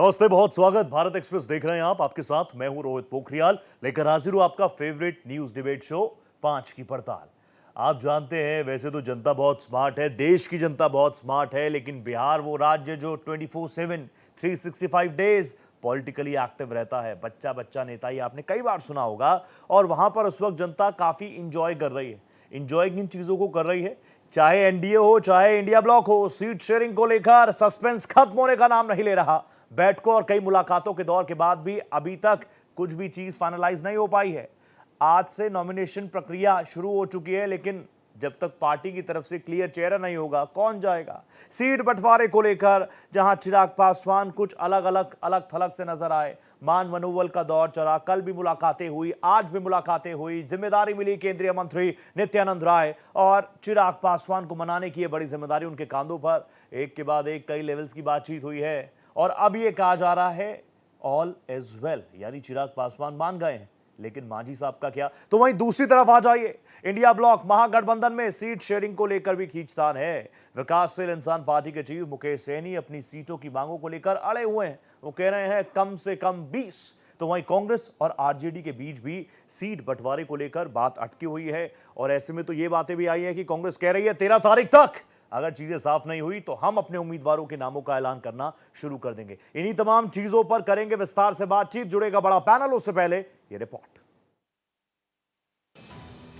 नमस्ते, बहुत स्वागत। भारत एक्सप्रेस देख रहे हैं आप। आपके साथ मैं हूं रोहित पोखरियाल, लेकर हाजिर हूं आपका फेवरेट न्यूज डिबेट शो 5 की पड़ताल। आप जानते हैं, वैसे तो जनता बहुत स्मार्ट है, देश की जनता बहुत स्मार्ट है, लेकिन बिहार वो राज्य जो 24/7 365 डेज पॉलिटिकली एक्टिव रहता है। बच्चा बच्चा नेता, ही आपने कई बार सुना होगा। और वहां पर उस वक्त जनता काफी इंजॉय कर रही है। इंजॉय किन चीजों को कर रही है? चाहे एनडीए हो, चाहे इंडिया ब्लॉक हो, सीट शेयरिंग को लेकर सस्पेंस खत्म होने का नाम नहीं ले रहा। बैठकों और कई मुलाकातों के दौर के बाद भी अभी तक कुछ भी चीज फाइनलाइज नहीं हो पाई है। आज से नॉमिनेशन प्रक्रिया शुरू हो चुकी है, लेकिन जब तक पार्टी की तरफ से क्लियर चेहरा नहीं होगा, कौन जाएगा? सीट बंटवारे को लेकर जहां चिराग पासवान कुछ अलग थलग से नजर आए, मान मनोबल का दौर चला, कल भी मुलाकातें हुई, आज भी मुलाकातें हुई, जिम्मेदारी मिली केंद्रीय मंत्री नित्यानंद राय, और चिराग पासवान को मनाने की यह बड़ी जिम्मेदारी उनके कांधों पर। एक के बाद एक कई लेवल्स की बातचीत हुई है, और अब ये कहा जा रहा है ऑल इज वेल, यानी चिराग पासवान मान गए हैं। लेकिन मांझी साहब का क्या? तो वहीं दूसरी तरफ आ जाइए, इंडिया ब्लॉक महागठबंधन में सीट शेयरिंग को लेकर भी खींचतान है। विकासशील इंसान पार्टी के चीफ मुकेश सहनी अपनी सीटों की मांगों को लेकर अड़े हुए हैं। वो कह रहे हैं कम से कम 20। तो वहीं कांग्रेस और आरजेडी के बीच भी सीट बंटवारे को लेकर बात अटकी हुई है। और ऐसे में तो ये बातें भी आई हैं कि कांग्रेस कह रही है 13 तारीख तक अगर चीजें साफ नहीं हुई तो हम अपने उम्मीदवारों के नामों का ऐलान करना शुरू कर देंगे। इन्हीं तमाम चीजों पर करेंगे विस्तार से बातचीत। जुड़ेगा बड़ा पैनल, उससे पहले ये रिपोर्ट।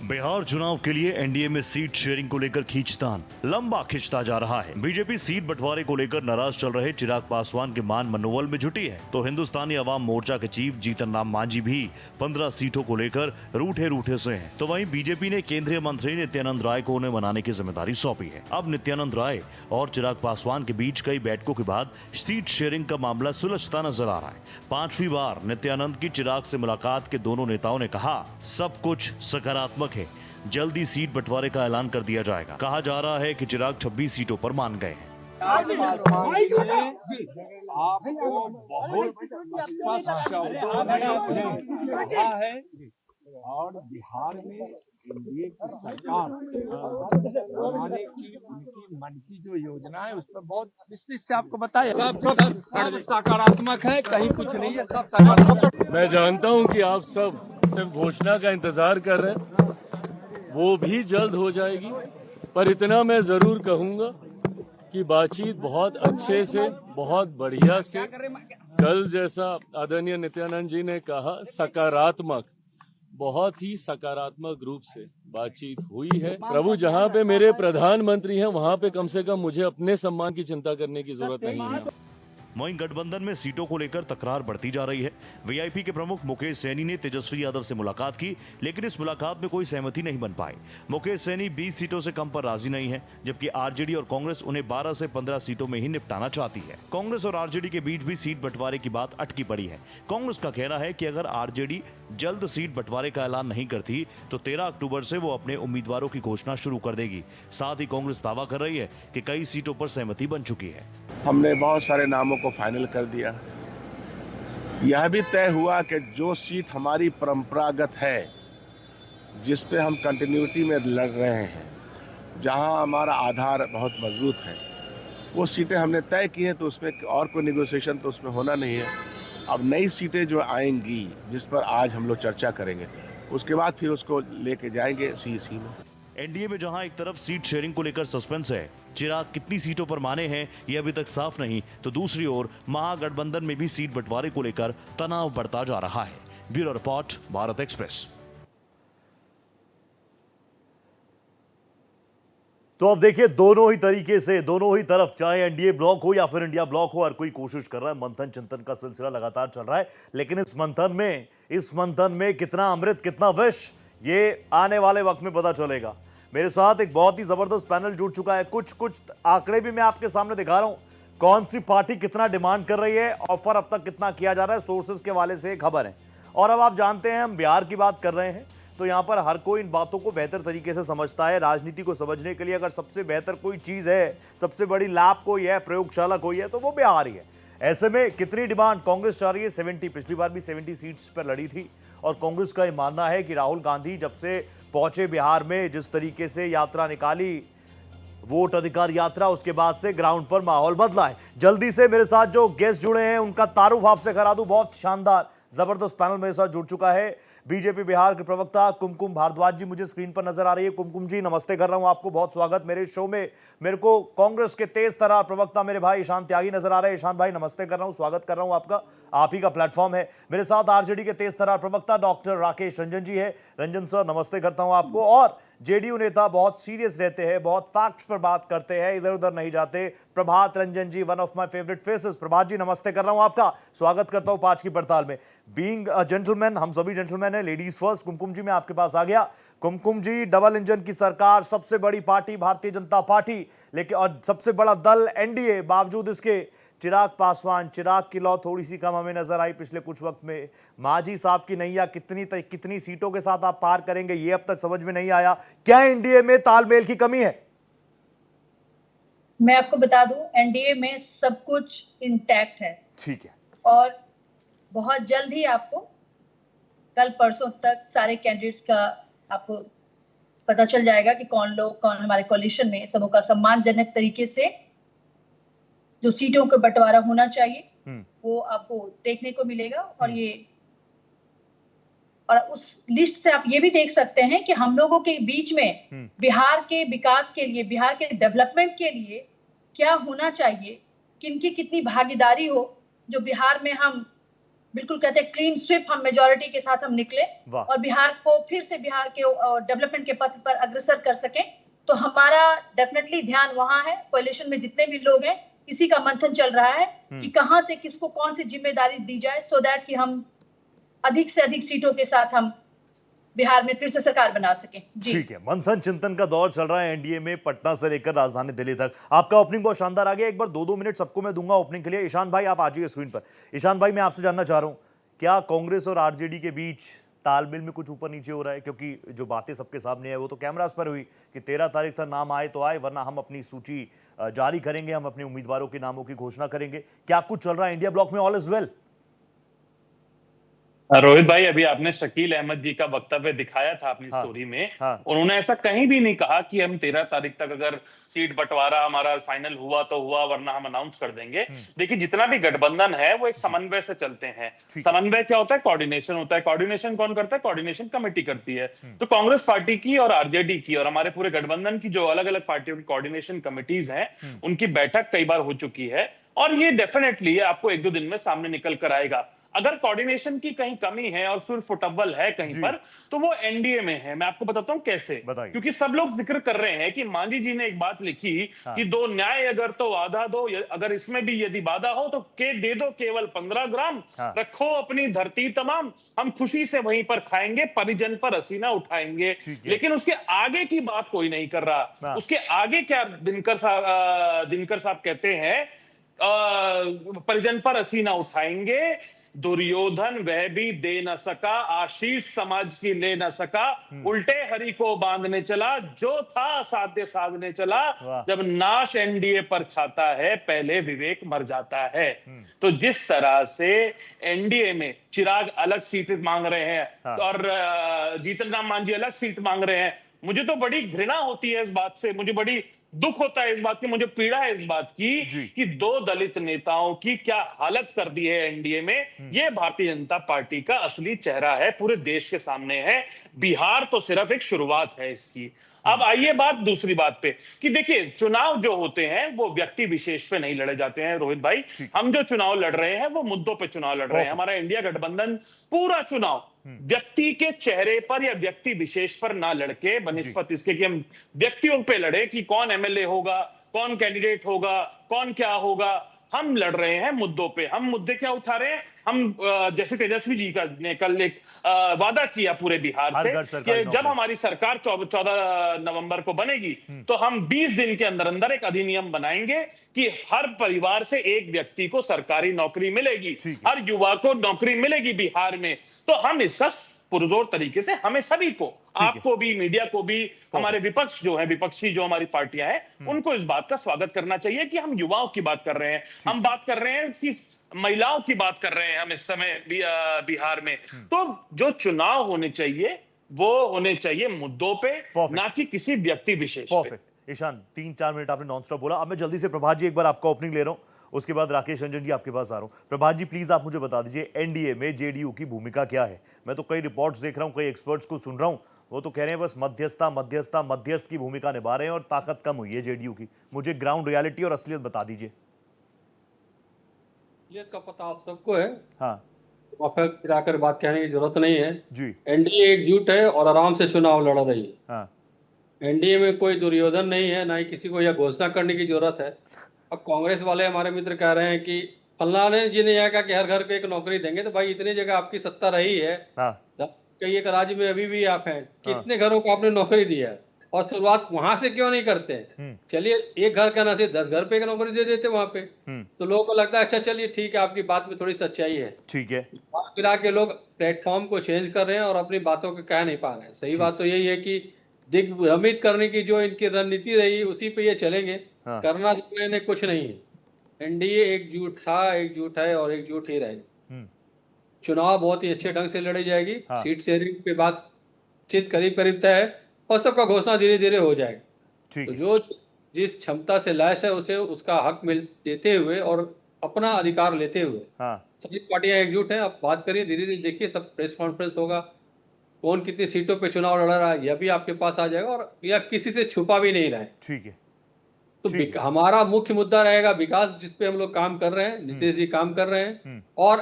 बिहार चुनाव के लिए एनडीए में सीट शेयरिंग को लेकर खींचतान लंबा खिंचता जा रहा है। बीजेपी सीट बंटवारे को लेकर नाराज चल रहे चिराग पासवान के मान मनोबल में जुटी है, तो हिंदुस्तानी अवाम मोर्चा के चीफ जीतन राम मांझी भी 15 सीटों को लेकर रूठे से हैं। तो वहीं बीजेपी ने केंद्रीय मंत्री नित्यानंद राय को उन्हें मनाने की जिम्मेदारी सौंपी है। अब नित्यानंद राय और चिराग पासवान के बीच कई बैठकों के बाद सीट शेयरिंग का मामला सुलझता नजर आ रहा है। 5वीं बार नित्यानंद की चिराग से मुलाकात के दोनों नेताओं ने कहा सब कुछ सकारात्मक है, जल्दी सीट बंटवारे का ऐलान कर दिया जाएगा। कहा जा रहा है कि चिराग 26 सीटों पर मान गए हैं। आपको बहुत स्पष्ट शब्दों में कहा है, और बिहार में एनडीए की सरकार बनाने की उनकी मन की जो योजना है उस पर बहुत विस्तृत से आपको बताया। सब सकारात्मक है, कहीं कुछ नहीं है, सब सकारात्मक। मैं जानता हूं कि आप सब सिर्फ घोषणा का इंतजार कर रहे हैं, वो भी जल्द हो जाएगी। पर इतना मैं जरूर कहूंगा कि बातचीत बहुत अच्छे से, बहुत बढ़िया से, कल जैसा आदरणीय नित्यानंद जी ने कहा सकारात्मक, बहुत ही सकारात्मक रूप से बातचीत हुई है। प्रभु, जहां पे मेरे प्रधानमंत्री हैं वहां पे कम से कम मुझे अपने सम्मान की चिंता करने की जरूरत नहीं है। वहीं गठबंधन में सीटों को लेकर तकरार बढ़ती जा रही है। वीआईपी के प्रमुख मुकेश सहनी ने तेजस्वी यादव से मुलाकात की, लेकिन इस मुलाकात में कोई सहमति नहीं बन पाई। मुकेश सहनी 20 सीटों से कम पर राजी नहीं है, जबकि आरजेडी और कांग्रेस उन्हें 12 से 15 सीटों में ही निपटाना चाहती है। कांग्रेस और आरजेडी के बीच भी सीट बंटवारे की बात अटकी पड़ी है। कांग्रेस का कहना है कि अगर आरजेडी जल्द सीट बंटवारे का ऐलान नहीं करती तो 13 अक्टूबर से वो अपने उम्मीदवारों की घोषणा शुरू कर देगी। साथ ही कांग्रेस दावा कर रही है कि कई सीटों पर सहमति बन चुकी है। हमने बहुत सारे नामों को फाइनल कर दिया। यह भी तय हुआ कि जो सीट हमारी परंपरागत है, जिस पे हम कंटिन्यूटी में लड़ रहे हैं, जहां हमारा आधार बहुत मजबूत है, वो सीटें हमने तय की हैं, तो उसमें और कोई नेगोशिएशन तो उसमें होना नहीं है। अब नई सीटें जो आएंगी, जिस पर आज हम लोग चर्चा करेंगे, उसके बाद फिर उसको लेके जाएंगे सीईसी में। एनडीए में जहां एक तरफ सीट शेयरिंग को लेकर सस्पेंस है, चिराग कितनी सीटों पर माने हैं ये अभी तक साफ नहीं, तो दूसरी ओर महागठबंधन में भी सीट बंटवारे को लेकर तनाव बढ़ता जा रहा है। Bureau report, Bharat express. तो अब देखिए, दोनों ही तरीके से, दोनों ही तरफ, चाहे एनडीए ब्लॉक हो या फिर इंडिया ब्लॉक हो, हर कोई कोशिश कर रहा है। मंथन चिंतन का सिलसिला लगातार चल रहा है, लेकिन इस मंथन में कितना अमृत कितना विष, ये आने वाले वक्त में पता चलेगा। मेरे साथ एक बहुत ही जबरदस्त पैनल जुड़ चुका है। कुछ आंकड़े भी मैं आपके सामने दिखा रहा हूं। कौन सी पार्टी कितना डिमांड कर रही है, ऑफर अब तक कितना किया जा रहा है, सोर्सेज के हवाले से खबर है। और अब आप जानते हैं, हम बिहार की बात कर रहे हैं, तो यहां पर हर कोई इन बातों को बेहतर तरीके से समझता है। राजनीति को समझने के लिए अगर सबसे बेहतर कोई चीज है, सबसे बड़ी लैब कोई है, प्रयोगशाला कोई है, तो वो बिहार ही है। ऐसे में कितनी डिमांड कांग्रेस चाह रही है? 70। पिछली बार भी 70 सीट्स पर लड़ी थी। और कांग्रेस का यह मानना है कि राहुल गांधी जब से पहुंचे बिहार में, जिस तरीके से यात्रा निकाली, वोट अधिकार यात्रा, उसके बाद से ग्राउंड पर माहौल बदला है। जल्दी से मेरे साथ जो गेस्ट जुड़े हैं उनका तारुफ आपसे करा दूं। बहुत शानदार जबरदस्त पैनल मेरे साथ जुड़ चुका है। बीजेपी बिहार के प्रवक्ता कुमकुम भारद्वाज जी मुझे स्क्रीन पर नजर आ रही है। कुमकुम जी नमस्ते कर रहा हूं आपको, बहुत स्वागत मेरे शो में। मेरे को कांग्रेस के तेज तरार प्रवक्ता मेरे भाई ईशान त्यागी नजर आ रहे हैं। ईशान भाई नमस्ते कर रहा हूं, स्वागत कर रहा हूं आपका, आप ही का प्लेटफॉर्म है। मेरे साथ आरजेडी के तेज तरार प्रवक्ता डॉक्टर राकेश रंजन जी है। रंजन सर नमस्ते करता हूं आपको। और जेडीयू नेता बहुत सीरियस रहते हैं, बहुत फैक्ट्स पर बात करते हैं, इधर उधर नहीं जाते, Prabhat Ranjan ji, one of my favourite faces. Prabhat ji नमस्ते कर रहा हूं आपका, स्वागत करता हूं पांच की पड़ताल में। बीइंग अ जेंटलमैन, हम सभी जेंटलमैन हैं, लेडीज फर्स्ट। कुमकुम जी मैं आपके पास आ गया। कुमकुम जी, डबल इंजन की सरकार, सबसे बड़ी पार्टी भारतीय जनता पार्टी, लेकिन और सबसे बड़ा दल एनडीए, बावजूद इसके चिराग पासवान, चिराग की लौ थोड़ी सी कम हमें नजर आई पिछले कुछ वक्त में। मांझी साहब की नैया कितनी सीटों के साथ आप पार करेंगे, ये अब तक समझ में नहीं आया। क्या एनडीए में तालमेल की कमी है? मैं आपको बता दूं, एनडीए में सब कुछ इंटैक्ट है। ठीक है। और बहुत जल्द ही आपको कल परसों तक सारे कैंडिडेट्स का आपको पता चल जाएगा कि कौन हमारे कोalition में सबों का सम्मानजनक तरीके से जो सीटों का बंटवारा होना चाहिए वो आपको देखने को मिलेगा। और उस लिस्ट से आप ये भी देख सकते हैं कि हम लोगों के बीच में बिहार के विकास के लिए, बिहार के डेवलपमेंट के लिए क्या होना चाहिए, किनकी कितनी भागीदारी हो, जो बिहार में हम बिल्कुल कहते हैं क्लीन स्वीप, हम मेजॉरिटी के साथ हम निकले और बिहार को फिर से बिहार के डेवलपमेंट के पथ पर अग्रसर कर सकें। तो हमारा डेफिनेटली ध्यान वहां है। कोalition में जितने भी लोग हैं, इसी का मंथन चल रहा है कि कहां से किसको कौन सी जिम्मेदारी दी जाए, सो दैट कि हम अधिक से अधिक सीटों के साथ हम बिहार में फिर से सरकार बना सकें। जी ठीक है, मंथन चिंतन का दौर चल रहा है एनडीए में, पटना से लेकर राजधानी दिल्ली तक। आपका ओपनिंग बहुत शानदार आ गया। एक बार 2-2 मिनट सबको मैं दूंगा ओपनिंग के लिए। ईशान भाई आप आ जाइए स्क्रीन पर। ईशान भाई मैं आपसे जानना चाह रहा हूं, क्या कांग्रेस और आरजेडी के बीच तालमेल में कुछ ऊपर नीचे हो रहा है? क्योंकि जो बातें सबके सामने है वो तो कैमरास पर हुई कि 13 तारीख तक नाम आए तो आए, वरना हम अपनी सूची जारी करेंगे, हम अपने उम्मीदवारों के नामों की घोषणा करेंगे। क्या कुछ चल रहा है इंडिया ब्लॉक में? All is well? रोहित भाई, अभी आपने शकील अहमद जी का वक्तव्य दिखाया था अपनी स्टोरी में। उन्होंने ऐसा कहीं भी नहीं कहा कि हम 13 तारीख तक अगर सीट बंटवारा हमारा फाइनल हुआ तो हुआ, वरना हम अनाउंस कर देंगे। देखिए, जितना भी गठबंधन है वो एक समन्वय से चलते हैं। समन्वय क्या होता है? कोऑर्डिनेशन होता है। कोऑर्डिनेशन कौन करता है? कोऑर्डिनेशन कमेटी करती है। तो कांग्रेस पार्टी की और आरजेडी की और हमारे पूरे गठबंधन की जो अलग अलग पार्टियों की कोऑर्डिनेशन कमिटीज हैं, उनकी बैठक कई बार हो चुकी है और ये डेफिनेटली आपको 1-2 दिन में सामने निकल कर आएगा। अगर कोऑर्डिनेशन की कहीं कमी है और सुर फुटअव्वल है कहीं पर, तो वो एनडीए में है। मैं आपको बताता हूं कैसे। क्योंकि सब लोग जिक्र कर रहे हैं कि मांझी जी ने एक बात लिखी कि दो न्याय अगर तो वादा दो, अगर इसमें भी यदि वादा हो तो दे दो केवल 15 ग्राम, रखो अपनी धरती तमाम, हम खुशी से वहीं पर खाएंगे, परिजन पर हसीना उठाएंगे। लेकिन उसके आगे की बात कोई नहीं कर रहा। उसके आगे क्या दिनकर साहब कहते हैं? परिजन पर हसीना उठाएंगे, दुर्योधन वह भी दे न सका, आशीष समाज की ले न सका, उल्टे हरि को बांधने चला, जो था साध्य साधने चला, जब नाश एनडीए पर छाता है पहले विवेक मर जाता है। तो जिस तरह से एनडीए में चिराग अलग सीट मांग रहे हैं और जीतन राम मांझी अलग सीट मांग रहे हैं, मुझे तो बड़ी घृणा होती है इस बात से, मुझे बड़ी दुख होता है इस बात की, मुझे पीड़ा है इस बात की कि 2 दलित नेताओं की क्या हालत कर दी है एनडीए में। यह भारतीय जनता पार्टी का असली चेहरा है, पूरे देश के सामने है। बिहार तो सिर्फ एक शुरुआत है इसकी। अब आइए बात दूसरी बात पे कि देखिए, चुनाव जो होते हैं वो व्यक्ति विशेष पे नहीं लड़े जाते हैं रोहित भाई। हम जो चुनाव लड़ रहे हैं वो मुद्दों पे चुनाव लड़ रहे हैं। हमारा इंडिया गठबंधन पूरा चुनाव व्यक्ति के चेहरे पर या व्यक्ति विशेष पर ना लड़के, बनिस्पत इसके कि हम व्यक्तियों पे लड़े कि कौन एमएलए होगा, कौन कैंडिडेट होगा, कौन क्या होगा। हम लड़ रहे हैं मुद्दों पे। हम मुद्दे क्या उठा रहे हैं? हम जैसे तेजस्वी जी का ने कल एक वादा किया पूरे बिहार से कि जब हमारी सरकार 14 नवंबर को बनेगी तो हम 20 दिन के अंदर अंदर एक अधिनियम बनाएंगे कि हर परिवार से एक व्यक्ति को सरकारी नौकरी मिलेगी, हर युवा को नौकरी मिलेगी बिहार में। तो हम इसका पुरजोर तरीके से हमें सभी को, आपको भी, मीडिया को भी, हमारे विपक्ष जो है, विपक्षी जो हमारी पार्टियां हैं, उनको इस बात का स्वागत करना चाहिए कि हम युवाओं की बात कर रहे हैं, हम बात कर रहे हैं कि महिलाओं की बात कर रहे हैं हम इस समय बिहार में। तो जो चुनाव होने चाहिए वो होने चाहिए मुद्दों पे, ना कि किसी व्यक्ति विशेष पे। ईशान 3-4 मिनट आपने नॉन स्टॉप बोला। अब मैं जल्दी से प्रभात जी एक बार आपका ओपनिंग ले रहा हूँ, उसके बाद राकेश रंजन जी आपके पास आ रहा हूँ। प्रभात जी प्लीज आप मुझे बता दीजिए एनडीए में जेडीयू की भूमिका क्या है? मैं तो कई रिपोर्ट्स देख रहा हूँ, कई एक्सपर्ट्स को सुन रहा हूँ, वो तो कह रहे हैं बस मध्यस्थ की भूमिका निभा रहे हैं और ताकत कम हुई है जेडीयू की। मुझे ग्राउंड रियलिटी और असलियत बता दीजिए। असलियत का पता आप सबको है। हाँ वफाक फिराकर बात कहने की जरूरत नहीं है जी। एनडीए एकजुट है और आराम से चुनाव लड़ रही है। हाँ एनडीए में कोई दुर्योधन नहीं है, ना ही किसी को यह घोषणा करने की जरूरत है। अब कांग्रेस वाले हमारे मित्र कह रहे हैं कि फलाने जी ने यह कहा कि हर घर को एक नौकरी देंगे, तो भाई इतनी जगह आपकी सत्ता रही है, हाँ कई एक राज्य में अभी भी आप हैं, कितने घरों को आपने नौकरी दिया है और शुरुआत वहां से क्यों नहीं करते हैं? चलिए एक घर का नसीब 10 घर पे एक नौकरी दे देते वहां पे, तो लोगों को लगता है अच्छा चलिए ठीक है, आपकी बात में थोड़ी सच्चाई है। ठीक है। फिर के लोग प्लेटफॉर्म को चेंज कर रहे हैं और अपनी बातों को कह नहीं पा रहे हैं। सही बात तो यही है कि दिग्भ्रमित करने की जो इनकी रणनीति रही उसी पे ये चलेंगे। हाँ। करना इन्हें कुछ नहीं है। एनडीए एकजुट था, एकजुट है और एकजुट ही रहेगा। चुनाव बहुत ही अच्छे ढंग से लड़ी जाएगी। हाँ। सीट शेयरिंग पे बातचीत करीब करीब तय है और सबका घोषणा धीरे धीरे हो जाएगा। तो जो जिस क्षमता से लैस है उसे उसका हक मिल देते हुए और अपना अधिकार लेते हुए सभी पार्टियां एकजुट हैं। आप बात करिए, धीरे धीरे देखिए, सब प्रेस कॉन्फ्रेंस होगा, कौन कितनी सीटों पे चुनाव लड़ रहा है यह भी आपके पास आ जाएगा और यह किसी से छुपा भी नहीं रहा है। ठीक है। तो हमारा मुख्य मुद्दा रहेगा विकास, जिसपे हम लोग काम कर रहे हैं, नीतीश जी काम कर रहे हैं और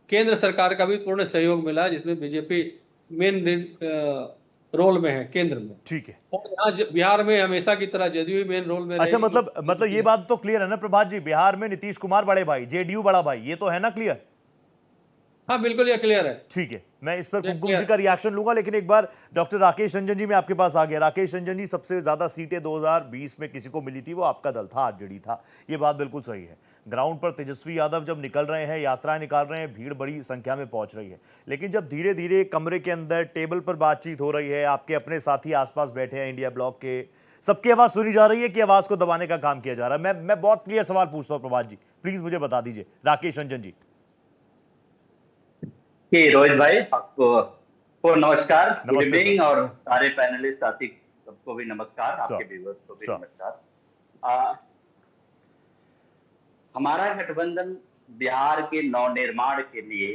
केंद्र सरकार का भी पूर्ण सहयोग मिला है, जिसमें बीजेपी मेन रोल में है केंद्र में। ठीक है। और यहाँ बिहार में हमेशा की तरह जदयू मेन रोल में। अच्छा, मतलब ये बात तो क्लियर है ना प्रभात जी, बिहार में नीतीश कुमार बड़े भाई, जेडीयू बड़ा भाई, ये तो है ना क्लियर? हाँ बिल्कुल ये क्लियर है। ठीक है, मैं इस पर कुमकुम जी का रिएक्शन लूंगा, लेकिन एक बार डॉक्टर राकेश रंजन जी मैं आपके पास आ गया। राकेश रंजन जी, सबसे ज्यादा सीटें 2020 में किसी को मिली थी वो आपका दल था, आरजेडी था, ये बात बिल्कुल सही है। ग्राउंड पर तेजस्वी यादव जब निकल रहे हैं, यात्राएं निकाल रहे हैं, भीड़ बड़ी संख्या में पहुंच रही है, लेकिन जब धीरे धीरे कमरे के अंदर टेबल पर बातचीत हो रही है, आपके अपने साथी आसपास बैठे हैं इंडिया ब्लॉक के, सबकी आवाज सुनी जा रही है कि आवाज को दबाने का काम किया जा रहा है। मैं बहुत क्लियर सवाल पूछता हूं प्रभात जी, प्लीज मुझे बता दीजिए। राकेश रंजन जी। रोहित भाई आपको नमस्कार, गुड इवनिंग, और सारे पैनलिस्ट साथी सबको भी नमस्कार, आपके व्यूअर्स को भी नमस्कार। हमारा गठबंधन बिहार के नवनिर्माण के लिए,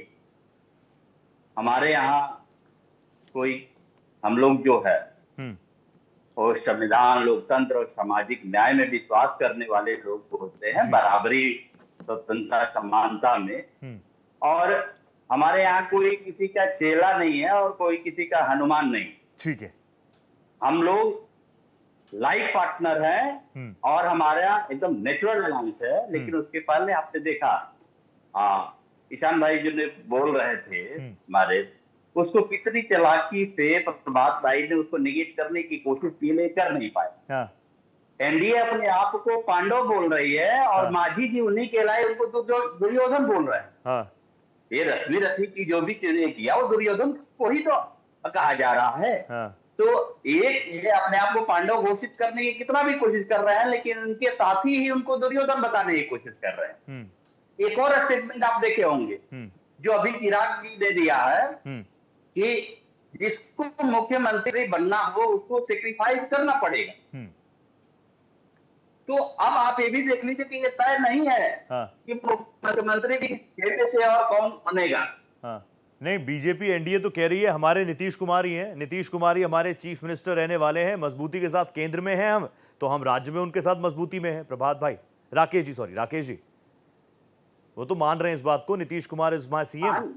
हमारे यहाँ कोई, हम लोग जो है वो संविधान, लोकतंत्र और सामाजिक न्याय में विश्वास करने वाले लोग होते हैं, बराबरी, स्वतंत्रता, समानता में। और हमारे यहाँ कोई किसी का चेला नहीं है और कोई किसी का हनुमान नहीं। ठीक है। हम लोग लाइफ पार्टनर हैं और हमारा एकदम नेचुरल अलाउंस है। लेकिन उसके पहले आपने देखा ईशान भाई जो ने बोल रहे थे हमारे, उसको कितनी चालाकी से प्रभात भाई ने उसको निगेट करने की कोशिश की, लेकिन कर नहीं पाए। एनडीए अपने आप को पांडव बोल रही है और माझी जी उन्हीं के लाए, उनको दुर्योधन बोल रहे हैं। ये रश्मि की जो भी चीजें किया वो दुर्योधन को ही तो कहा जा रहा है। तो ये अपने आप को पांडव घोषित करने की कितना भी कोशिश कर रहे हैं, लेकिन उनके साथी ही उनको दुर्योधन बताने की कोशिश कर रहे हैं। एक और स्टेटमेंट आप देखे होंगे जो अभी चिराग जी ने दिया है कि जिसको मुख्यमंत्री बनना हो उसको सेक्रीफाइस करना पड़ेगा। तो अब आप ये भी देख लीजिए कि ये तय नहीं है कि मुख्यमंत्री की खेते से और कौन बनेगा। नहीं, बीजेपी एनडीए तो कह रही है हमारे नीतीश कुमार ही हैं, नीतीश कुमार ही हमारे चीफ मिनिस्टर रहने वाले हैं, मजबूती के साथ केंद्र में हैं हम, तो हम राज्य में उनके साथ मजबूती में हैं। प्रभात भाई, राकेश जी, वो तो मान रहे हैं इस बात को, Nitish Kumar is my CM.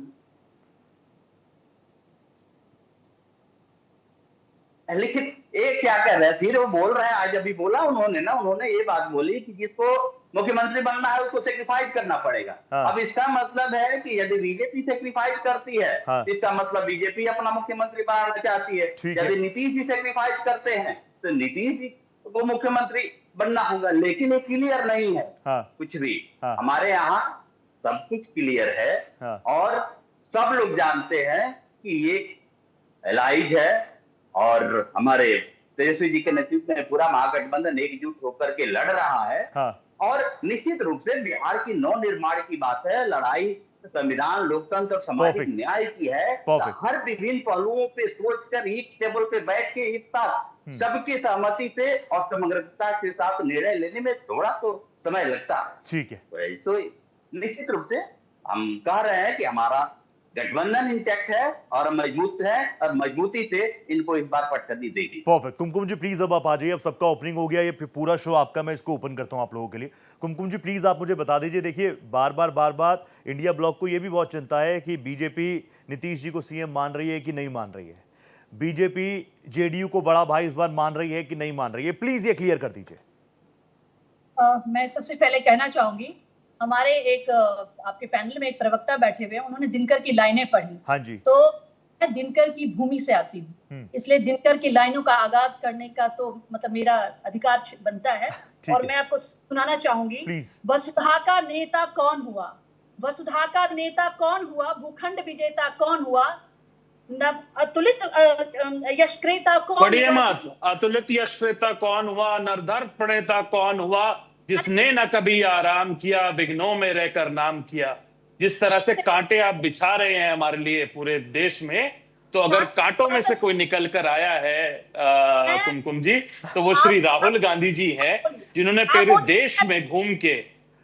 लेकिन ये क्या कर रहे हैं, फिर वो बोल रहे हैं, आज अभी बोला उन्होंने ये बात बोली कि जिसको मुख्यमंत्री बनना है उसको सेक्रीफाइस करना पड़ेगा। अब इसका मतलब है कि यदि बीजेपी सेक्रीफाइस करती है तो इसका मतलब बीजेपी अपना मुख्यमंत्री बनाना चाहती है। यदि नीतीश जी सेक्रीफाइस करते हैं तो नीतीश जी को मुख्यमंत्री बनना होगा। लेकिन ये क्लियर नहीं है कुछ भी। हमारे यहाँ सब कुछ क्लियर है और सब लोग जानते हैं कि ये एलाइज है और हमारे तेजस्वी जी के नेतृत्व में पूरा महागठबंधन एकजुट होकर के लड़ रहा है। और निश्चित रूप से बिहार की नवनिर्माण की बात है, लड़ाई संविधान, लोकतंत्र और सामाजिक न्याय की है। हर विभिन्न पहलुओं पे सोचकर एक टेबल पे बैठ के एक साथ सबकी सहमति से और समग्रता के साथ निर्णय लेने में थोड़ा तो समय लगता है। ठीक है। तो निश्चित रूप से हम कह रहे हैं कि हमारा गठबंधन इंटैक्ट है और मजबूत है और मजबूती से इनको इस बार पटखनी देगी। परफेक्ट। कुमकुम जी प्लीज अब आप आ जाइए, अब सबका ओपनिंग हो गया, ये पूरा शो आपका, मैं इसको ओपन करता हूं आप लोगों के लिए। कुमकुम जी प्लीज आप मुझे बता दीजिए, देखिए बार बार इंडिया ब्लॉक को ये भी बहुत चिंता है कि बीजेपी नीतीश जी को सीएम मान रही है कि नहीं मान रही है, बीजेपी जेडीयू को बड़ा भाई इस बार मान रही है कि नहीं मान रही है, प्लीज ये क्लियर कर दीजिए। मैं सबसे पहले कहना चाहूंगी, हमारे एक आपके पैनल में एक प्रवक्ता बैठे हुए हैं, उन्होंने दिनकर की लाइनें पढ़ी। हाँ जी। तो मैं दिनकर की भूमि से आती हूँ, इसलिए दिनकर की लाइनों का आगाज करने का तो मतलब मेरा अधिकार बनता है। और मैं आपको सुनाना चाहूंगी, वसुधा का नेता कौन हुआ, वसुधा का नेता कौन हुआ, भूखंड विजेता कौन हुआ, अतुलित यशक्रेता कौन हुआ, अतुलित यशक्रेता कौन हुआ, नरधर प्रणेता कौन हुआ, जिसने न कभी आराम किया, विघ्नों में रहकर नाम किया। जिस तरह से कांटे आप बिछा रहे हैं हमारे लिए पूरे देश में, तो अगर कांटों में से कोई निकल कर आया है कुमकुम जी, तो वो श्री राहुल गांधी जी हैं, जिन्होंने पूरे देश में घूम के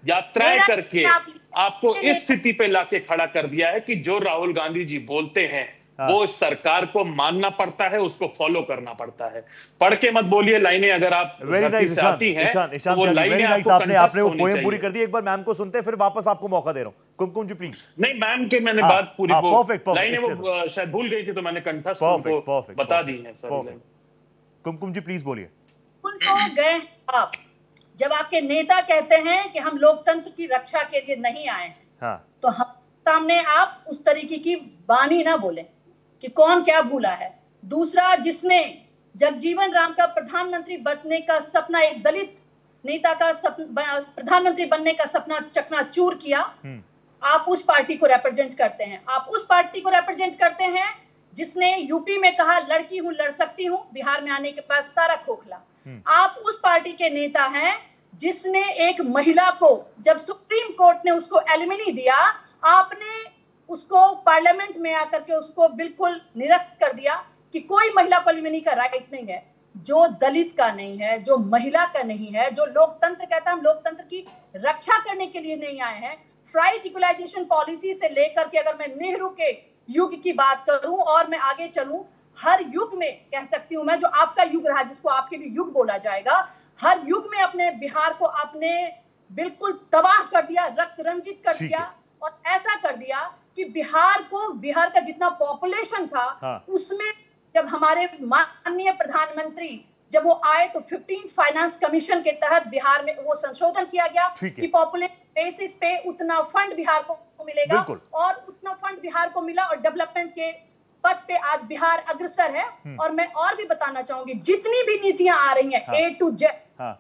यात्राएं करके आपको इस स्थिति पे लाके खड़ा कर दिया है कि जो राहुल गांधी जी बोलते हैं वो इस सरकार को मानना पड़ता है, उसको फॉलो करना पड़ता है। पढ़ के मत बोलिए लाइनें, अगर आप से आती हैं तो वो लाइनें आपने वो पोएम पूरी कर दी। एक बार मैम को सुनते हैं, फिर वापस आपको मौका दे रहा हूं। कुमकुम जी प्लीज। नहीं, मैम के मैंने बात पूरी लाइनें वो शायद भूल गई थी, तो मैंने कंठस्थ उनको बता दी है। कुमकुम जी प्लीज बोलिए। तो गए आप, जब आपके नेता कहते हैं कि हम लोकतंत्र की रक्षा के लिए नहीं आए, तो हम सामने आप उस तरीके की वाणी ना बोले कि कौन क्या भूला है। दूसरा, जिसने जगजीवन राम का प्रधानमंत्री बनने का सपना, एक दलित नेता का प्रधानमंत्री बनने का सपना चकनाचूर किया, आप उस पार्टी को रिप्रेजेंट करते हैं। आप उस पार्टी को रिप्रेजेंट करते हैं जिसने यूपी में कहा लड़की हूं लड़ सकती हूं, बिहार में आने के बाद सारा खोखला। आप उस पार्टी के नेता हैं जिसने एक महिला को, जब सुप्रीम कोर्ट ने उसको एलिमिनी दिया, आपने उसको पार्लियामेंट में आकर के उसको बिल्कुल निरस्त कर दिया कि कोई महिला को एलिमिनी का राइट नहीं है। जो दलित का नहीं है, जो महिला का नहीं है, जो लोकतंत्र कहता है, हम लोकतंत्र की रक्षा करने के लिए नहीं आए हैं। फ्राइट इक्वलाइजेशन पॉलिसी से लेकर के अगर मैं नेहरू के युग की बात करूं और मैं आगे चलूं, हर युग में कह सकती हूं मैं, जो आपका युग रहा जिसको आपके लिए युग बोला जाएगा, हर युग में अपने बिहार को आपने बिल्कुल तबाह कर दिया, रक्त रंजित कर दिया, और ऐसा कर दिया कि बिहार का जितना पॉपुलेशन था उसमें, जब हमारे माननीय प्रधानमंत्री जब वो आए तो 15th फाइनेंस कमीशन के तहत बिहार में वो संशोधन किया गया कि पॉपुलेशन बेसिस पे उतना फंड बिहार को मिलेगा, और उतना फंड बिहार को मिला, और डेवलपमेंट के पथ पे आज बिहार अग्रसर है। और मैं और भी बताना चाहूंगी, जितनी भी नीतियां आ रही हैं A to Z,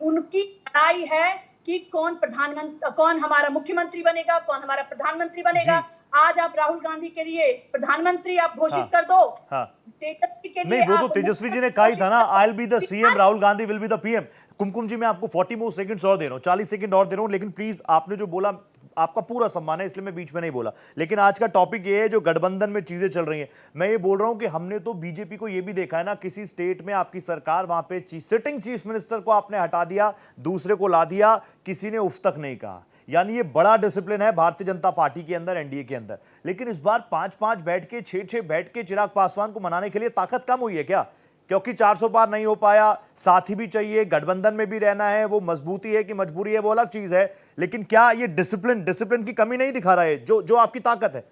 उनकी लड़ाई है कि कौन हमारा मुख्यमंत्री बनेगा, कौन हमारा प्रधानमंत्री बनेगा। आज आप राहुल गांधी के लिए प्रधानमंत्री आप घोषित कर दो, तेजस्वी के लिए नहीं, वो तो तेजस्वी जी ने कहा ही था ना, I will be the CM, Rahul Gandhi will be the PM. Kumkum ji मैं आपको 40 मोर सेकंड्स और दे रहा हूं, 40 सेकंड और दे रहा हूं, लेकिन प्लीज आपने जो बोला आपका पूरा सम्मान है, इसलिए मैं बीच में नहीं बोला। लेकिन आज का टॉपिक ये है जो गठबंधन में चीजें चल रही हैं, मैं ये बोल रहा हूं कि हमने तो बीजेपी को ये भी देखा है ना, किसी स्टेट में आपकी सरकार, वहां पे सिटिंग चीफ मिनिस्टर को आपने हटा दिया, दूसरे को ला दिया, किसी ने उफ तक नहीं कहा। यानी ये बड़ा डिसिप्लिन है भारतीय जनता पार्टी के अंदर, एनडीए के अंदर। लेकिन इस बार 5-5 बैठ के, 6-6 बैठ के चिराग पासवान को मनाने के लिए ताकत कम हुई है क्या? क्योंकि 400 पार नहीं हो पाया, साथी भी चाहिए, गठबंधन में भी रहना है, वो मजबूती है कि मजबूरी है वो अलग चीज है, लेकिन क्या ये डिसिप्लिन की कमी नहीं दिखा रहा है जो आपकी ताकत है?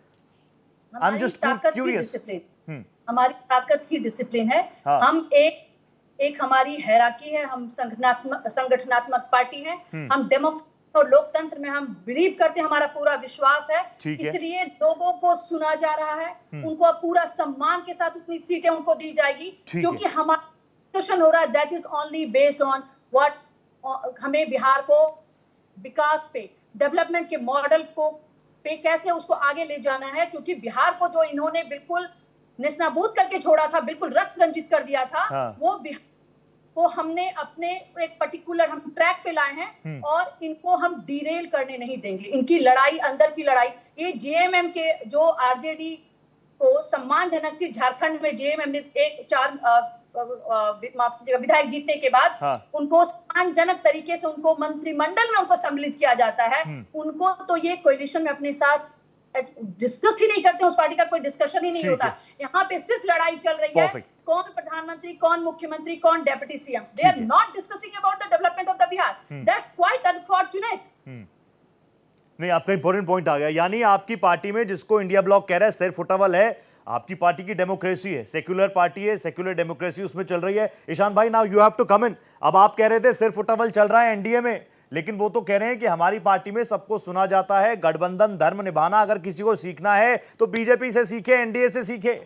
I am just curious. हमारी ताकत ही डिसिप्लिन है। हम एक हमारी हैराकी है, हम संगठनात्मक पार्टी है, हम डेमोक्रेसी और लोकतंत्र में हम बिलीव करते हैं, हमारा पूरा विश्वास है, इसलिए लोगों को सुना जा रहा है, उनको पूरा सम्मान के साथ उतनी सीटें उनको दी जाएगी, क्योंकि हमारा डिस्कशन हो रहा है that is only based on what हमें बिहार को विकास पे, डेवलपमेंट के मॉडल को पे कैसे उसको आगे ले जाना है, क्योंकि बिहार को जो इन्होंने बिल्कुल निस्नाबूद करके छोड़ा था, बिल्कुल रक्त रंजित कर दिया था, वो बिहार को हमने अपने एक पर्टिकुलर हम ट्रैक पे लाए हैं, और इनको हम डीरेल करने नहीं देंगे। इनकी लड़ाई, अंदर की लड़ाई, ये जेएमएम के जो आरजेडी को सम्मानजनक से झारखंड में जेएमएम ने माफ कीजिएगा विधायक जीतने के बाद उनको सम्मानजनक तरीके से उनको मंत्रिमंडल में उनको सम्मिलित किया जाता है, उनको तो ये कोalition में अपने साथ डिस्कस ही नहीं करते, उस पार्टी का कोई डिस्कशन ही नहीं होता। यहाँ पे सिर्फ लड़ाई चल रही है, कौन प्रधानमंत्री, कौन मुख्यमंत्री, कौन deputy CM. They are not discussing about the development of the Bihar. That's quite unfortunate. नहीं, आपका इंपॉर्टेंट पॉइंट आ गया। यानी आपकी पार्टी में जिसको इंडिया ब्लॉक कह रहा है सिर्फ उठावल है, आपकी पार्टी की डेमोक्रेसी है, सेक्युलर पार्टी है, सेक्युलर डेमोक्रेसी उसमें चल रही है। ईशान भाई, now you have to come in. अब आप कह रहे थे सिर्फ उठावल चल रहा है एनडीए में, लेकिन वो तो कह रहे हैं कि हमारी पार्टी में सबको सुना जाता है, गठबंधन धर्म निभाना अगर किसी को सीखना है तो बीजेपी से सीखे, एनडीए से सीखे।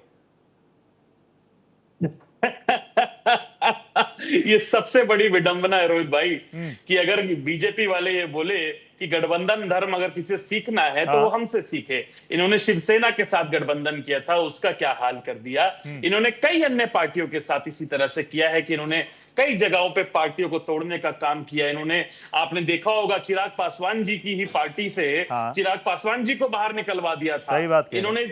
ये सबसे बड़ी विडंबना है रोहित भाई कि अगर बीजेपी वाले ये बोले कि गठबंधन धर्म अगर किसी से सीखना है तो वो हमसे सीखे। इन्होंने शिवसेना के साथ गठबंधन किया था, उसका क्या हाल कर दिया। इन्होंने कई अन्य पार्टियों के साथ इसी तरह से किया है कि इन्होंने कई जगहों पे पार्टियों को तोड़ने का काम किया। इन्होंने, आपने देखा होगा, चिराग पासवान जी की ही पार्टी से चिराग पासवान जी को बाहर निकलवा दिया था। सही बात। इन्होंने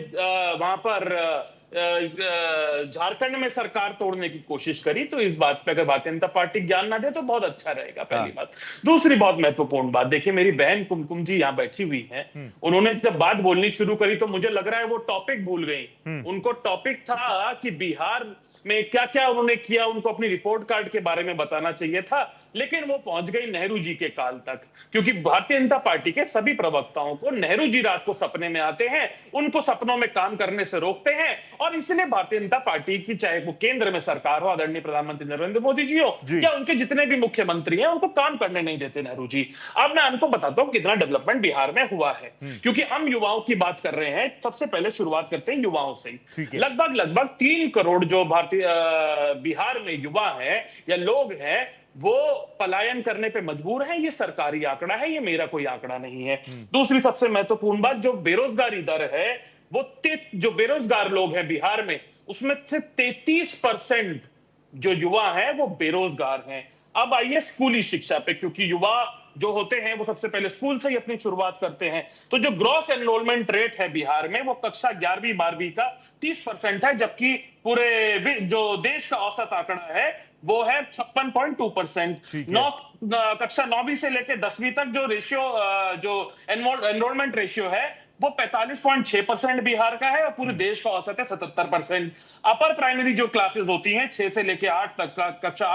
वहां पर झारखंड में सरकार तोड़ने की कोशिश करी। तो इस बात पे अगर भारतीय जनता पार्टी ज्ञान ना दे तो बहुत अच्छा रहेगा, पहली बात। दूसरी बहुत महत्वपूर्ण बात, देखिए मेरी बहन कुमकुम जी यहाँ बैठी हुई हैं, उन्होंने जब बात बोलनी शुरू करी तो मुझे लग रहा है वो टॉपिक भूल गई। उनको टॉपिक था कि बिहार में क्या क्या उन्होंने किया, उनको अपनी रिपोर्ट कार्ड के बारे में बताना चाहिए था, लेकिन वो पहुंच गई नेहरू जी के काल तक। क्योंकि भारतीय जनता पार्टी के सभी प्रवक्ताओं को नेहरू जी रात को सपने में आते हैं, उनको सपनों में काम करने से रोकते हैं, और इसलिए भारतीय जनता पार्टी की, चाहे वो केंद्र में सरकार हो, आदरणीय प्रधानमंत्री नरेंद्र मोदी जी हो या उनके जितने भी मुख्यमंत्री हैं, उनको काम करने नहीं देते नेहरू जी। अब मैं आपको बताता हूं कितना डेवलपमेंट बिहार में हुआ है, क्योंकि हम युवाओं की बात कर रहे हैं। सबसे पहले शुरुआत करते हैं युवाओं से। लगभग 3 करोड़ जो भारतीय बिहार में युवा है या लोग हैं वो पलायन करने पे मजबूर है। ये सरकारी आंकड़ा है, ये मेरा कोई आंकड़ा नहीं है। दूसरी सबसे महत्वपूर्ण बात, जो बेरोजगारी दर है वो जो बेरोजगार लोग हैं बिहार में, उसमें से 33% जो युवा हैं वो बेरोजगार हैं। अब आइए स्कूली शिक्षा पे, क्योंकि युवा जो होते हैं वो सबसे पहले स्कूल से ही अपनी शुरुआत करते हैं। तो जो ग्रॉस एनरोलमेंट रेट है बिहार में वो कक्षा 11वीं 12वीं का 30% है, जबकि पूरे जो देश का औसत आंकड़ा है वो है 56.2%। कक्षा 9वीं से लेकर 10वीं तक जो रेशियो, जो एनरोलमेंट रेशियो है वो 45.6% बिहार का है, और पूरे देश का औसत है 77%। अपर प्राइमरी जो क्लासेस होती हैं 6 से लेके 8 तक, कक्षा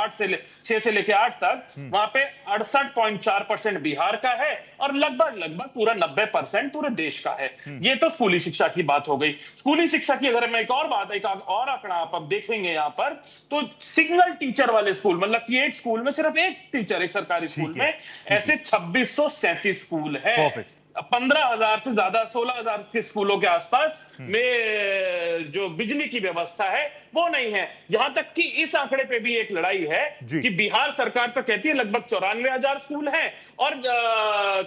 6 से लेके 8 तक, वहां पे 68.4% बिहार का है, और लगभग पूरा 90% पूरे देश का है। ये तो स्कूली शिक्षा की बात हो गई। स्कूली शिक्षा की अगर मैं एक और आंकड़ा आप अब देखेंगे यहाँ पर, तो सिंगल टीचर वाले स्कूल, मतलब कि एक स्कूल में सिर्फ एक टीचर, एक सरकारी स्कूल में ऐसे 2637 स्कूल है। 15,000 से ज्यादा, 16,000 के स्कूलों के आसपास में जो बिजली की व्यवस्था है वो नहीं है। यहां तक कि इस आंकड़े पे भी एक लड़ाई है कि बिहार सरकार तो कहती है लगभग 94,000 स्कूल हैं, और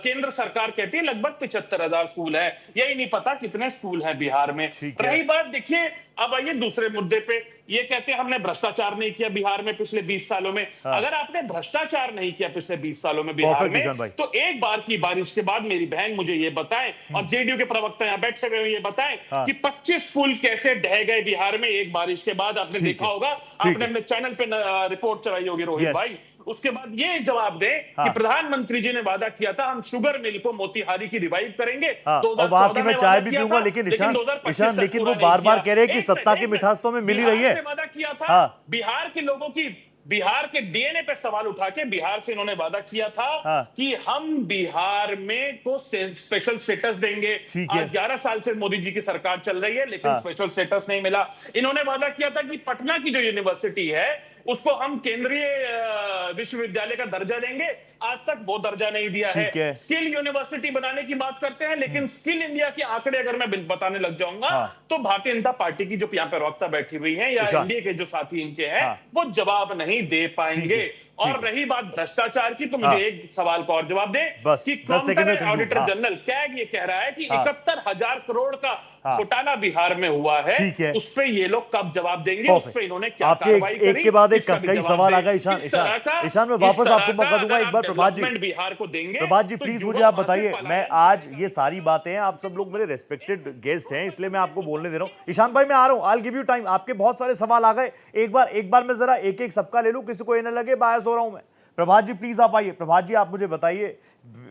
केंद्र सरकार कहती है लगभग 75,000 स्कूल है। यही नहीं पता कितने स्कूल हैं बिहार में। रही बात, देखिए अब आइए दूसरे मुद्दे पे। ये कहते हैं हमने भ्रष्टाचार नहीं किया बिहार में पिछले 20 सालों में। अगर आपने भ्रष्टाचार नहीं किया पिछले 20 सालों में बिहार में, तो एक बार की बारिश के बाद मेरी बहन मुझे ये बताएं, और जेडीयू के प्रवक्ता यहाँ बैठे हुए ये बताएं कि 25 पुल कैसे ढह गए बिहार में एक बारिश के बाद। आपने देखा होगा, आपने अपने चैनल पे रिपोर्ट चलाई होगी रोहित भाई। उसके बाद ये जवाब दें कि प्रधानमंत्री जी ने वादा किया था हम शुगर मिल को मोतिहारी की रिवाइव करेंगे। और वहां की मैं चाय भी पीऊंगा, लेकिन ईशान लेकिन वो बार-बार कह रहे हैं कि सत्ता की मिठास तो हमें मिल ही रही है। वादा किया था बिहार के लोगों की, बिहार के डीएनए पे सवाल उठा के बिहार से इन्होंने वादा किया था कि हम बिहार में को स्पेशल स्टेटस देंगे। आज 11 साल से मोदी जी की सरकार चल रही है, लेकिन स्पेशल स्टेटस नहीं मिला। इन्होंने वादा किया था कि पटना की जो यूनिवर्सिटी है उसको हम केंद्रीय विश्वविद्यालय का दर्जा देंगे। आज तक वो दर्जा नहीं दिया है। स्किल यूनिवर्सिटी बनाने की बात करते हैं, लेकिन स्किल इंडिया के आंकड़े अगर मैं बताने लग जाऊंगा तो भारतीय जनता पार्टी की जो यहाँ पे प्रवक्ता बैठी हुई है या एनडीए के जो साथी इनके हैं वो जवाब नहीं दे पाएंगे। और रही बात भ्रष्टाचार की, तो मुझे एक सवाल का और जवाब दें बस, कि 10 सेकंड में ऑडिटर हाँ। जनरल कैग ये कह रहा है कि हाँ। 71,000 करोड़ का हाँ। घोटाला बिहार में हुआ है, ठीक है। उस पे ये लोग कब जवाब देंगे, Perfect. उस पे इन्होंने क्या आपके कार्रवाई करी, एक के बाद एक इसका भी कई जवाब सवाल दें। आ गए। ईशान, इस तरह का- ईशान मैं इस वापस तरह आपको का मौका दूंगा अगर एक बार। आप प्रभात जी, डेवलपमेंट बिहार को देंगे, प्रभात जी तो प्लीज युवा मुझे आप वहां से बताइए, पलायन मैं आज ये सारी बातें हैं, आप सब लोग मेरे रेस्पेक्टेड गेस्ट हैं, इसलिए मैं आपको बोलने दे रहा हूँ। ईशान भाई मैं आ रहा हूँ, आई गिव यू टाइम। आपके बहुत सारे सवाल आ गए, एक बार मैं जरा एक एक सबका ले लूं, किसी को ये न लगे बायस हो रहा हूं मैं। प्रभात जी प्लीज आप आइए। प्रभात जी आप मुझे बताइए,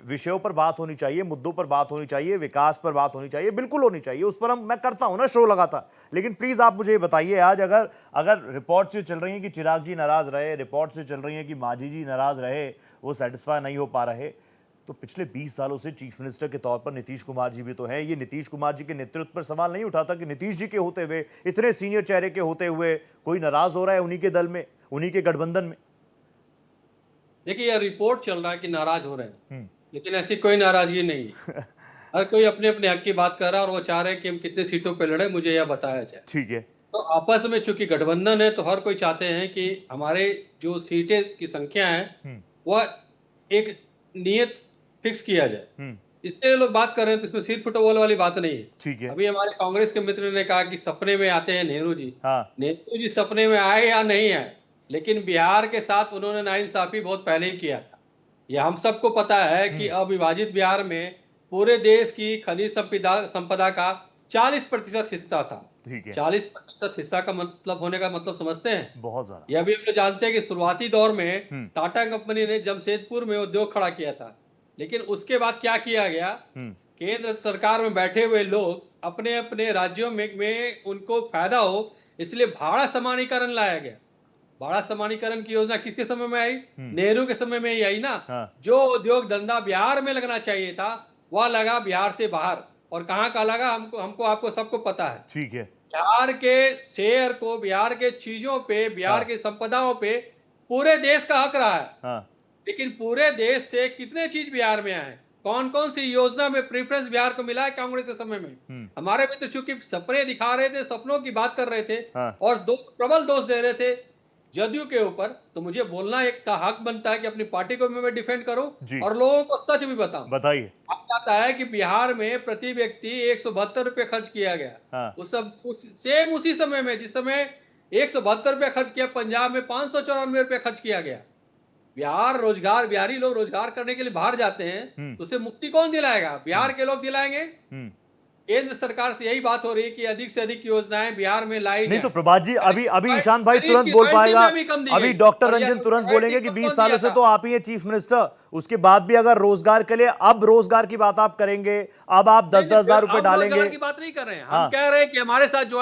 विषयों पर बात होनी चाहिए, मुद्दों पर बात होनी चाहिए, विकास पर बात होनी चाहिए, बिल्कुल होनी चाहिए, उस पर मैं करता हूं ना शो लगाता। लेकिन प्लीज आप मुझे बताइए, आज अगर रिपोर्ट से चल रही है कि चिराग जी नाराज रहे, रिपोर्ट से चल रही है कि मांझी जी नाराज रहे, वो सेटिस्फाई नहीं हो पा रहे, तो पिछले 20 सालों से चीफ मिनिस्टर के तौर पर नीतीश कुमार जी भी तो हैं। ये नीतीश कुमार जी के नेतृत्व पर सवाल नहीं उठाता कि नीतीश जी के होते हुए, इतने सीनियर चेहरे के होते हुए कोई नाराज हो रहा है उन्हीं के दल में, उन्हीं के गठबंधन में? देखिए यह रिपोर्ट चल रहा है कि नाराज हो रहे हैं, लेकिन ऐसी कोई नाराजगी नहीं है। हर कोई अपने अपने हक की बात कर रहा है और वो चाह रहे हैं कि हम कितने सीटों पे लड़े, मुझे यह बताया जाए। ठीक है। तो आपस में चूंकि गठबंधन है तो हर कोई चाहते हैं कि हमारे जो सीटें की संख्या है वह एक नियत फिक्स किया जाए। इसके लोग बात कर रहे हैं, तो इसमें सीट फुटबॉल वाली बात नहीं है। ठीक है। अभी हमारे कांग्रेस के मित्र ने कहा कि सपने में आते हैं नेहरू जी। हाँ। नेहरू जी सपने में आए या नहीं आए, लेकिन बिहार के साथ उन्होंने नाइंसाफी बहुत पहले ही किया था। यह हम सबको पता है कि अविभाजित बिहार में पूरे देश की खनिज संपदा का 40% हिस्सा था। ठीक है। 40% हिस्सा का मतलब होने का मतलब समझते हैं? बहुत ज्यादा। यह भी हम लोग जानते हैं कि शुरुआती दौर में टाटा कंपनी ने जमशेदपुर में उद्योग खड़ा किया था, लेकिन उसके बाद क्या किया गया, केंद्र सरकार में बैठे हुए लोग अपने अपने राज्यों में उनको फायदा हो, इसलिए भाड़ा समानीकरण लाया गया। भाड़ा समानीकरण की योजना किसके समय में आई? नेहरू के समय में ही आई ना। हाँ। जो उद्योग धंधा बिहार में लगना चाहिए था वह लगा बिहार से बाहर, और कहाँ का लगा हमको आपको सबको पता है। ठीक है। बिहार के शेयर को, बिहार के चीजों पे, बिहार के संपदाओं पे पूरे देश का हक रहा है। हाँ। लेकिन पूरे देश से कितने चीज बिहार में आए, कौन कौन सी योजना में प्रेफरेंस बिहार को मिला है कांग्रेस के समय में? हमारे मित्र चूंकि सपने दिखा रहे थे, सपनों की बात कर रहे थे और प्रबल दोष दे रहे थे जदयू के ऊपर, तो मुझे बोलना एक का हक बनता है कि अपनी पार्टी को मैं डिफेंड करूं और लोगों को सच भी बताऊं। बताइए। अब आता है कि बिहार में प्रति व्यक्ति 172 रुपये खर्च किया गया। सेम उसी समय में जिस समय 172 रुपये खर्च किया, पंजाब में 594 रुपये खर्च किया गया। बिहारी लोग रोजगार करने के लिए बाहर जाते हैं, तो उसे मुक्ति कौन दिलाएगा? बिहार के लोग दिलाएंगे। केंद्र सरकार से यही बात हो रही है कि अधिक से अधिक योजनाएं बिहार में लाई नहीं। तो प्रभात जी अभी ईशान भाई तुरंत बोल पाएगा, अभी डॉक्टर रंजन तुरंत बोलेंगे कि 20 सालों से तो आप ही हैं चीफ मिनिस्टर, उसके बाद भी अगर रोजगार के लिए अब रोजगार की बात आप करेंगे, अब आप 10-10 हजार रुपए डालेंगे। रोजगार की बात नहीं कर रहे हैं, हम कह रहे हैं कि हमारे साथ जो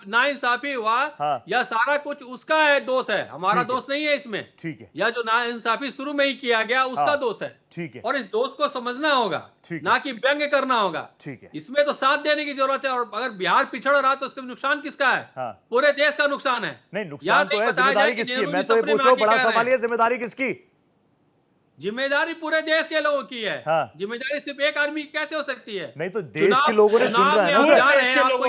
नाइंसाफी हुआ या सारा कुछ उसका है, दोष है, हमारा दोष नहीं है इसमें। ठीक है। या जो नाइंसाफी शुरू में ही किया गया उसका दोष है। ठीक है। और इस दोष को समझना होगा, ना कि व्यंग्य करना होगा। ठीक है। इसमें तो साथ देने की जरूरत है, और अगर बिहार पिछड़ रहा तो उसका नुकसान किसका है? पूरे देश का नुकसान है। नहीं, नुकसान तो है, जिम्मेदारी किसकी है? मैं तो ये पूछ रहा हूं, बड़ा सवाल है, जिम्मेदारी किसकी? जिम्मेदारी पूरे देश के लोगों की है। जिम्मेदारी सिर्फ एक आदमी की कैसे हो सकती है? नहीं तो देश के लोगों ने चुन रहा है ना सर।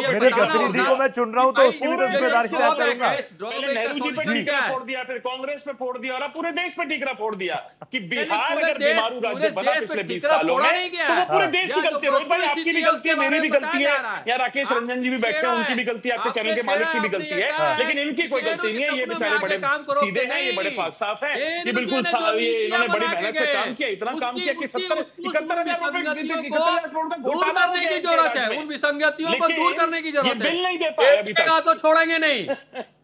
मेरे प्रतिनिधि को मैं चुन रहा हूं, तो उसकी भी तो जिम्मेदारी तय करूंगा। पहले नेहरू जी पे टीकरा फोड़ दिया, फिर कांग्रेस पे फोड़ दिया और अब पूरे देश पे टीकरा फोड़ दिया कि बिहार अगर बीमारू राज्य बना पिछले 20 सालों में, तो वो पूरे देश की गलती है। रोहित भाई आपकी भी गलती है, मेरी भी गलती है, या राकेश रंजन जी भी बैठे हैं उनकी भी गलती है, आपके चैनल के मालिक की भी गलती है, लेकिन इनकी कोई गलती नहीं है। ये बेचारे बड़े सीधे हैं, ये बड़े पाक साफ हैं, ये बिल्कुल इन्होंने बड़ी मेहनत से काम किया, इतना काम किया कि 71,000 करोड़ का घोटाला करने की जरूरत है। उन विसंगतियों को दूर करने की जरूरत है। बिल नहीं दे पाए अभी तक, तो छोड़ेंगे नहीं,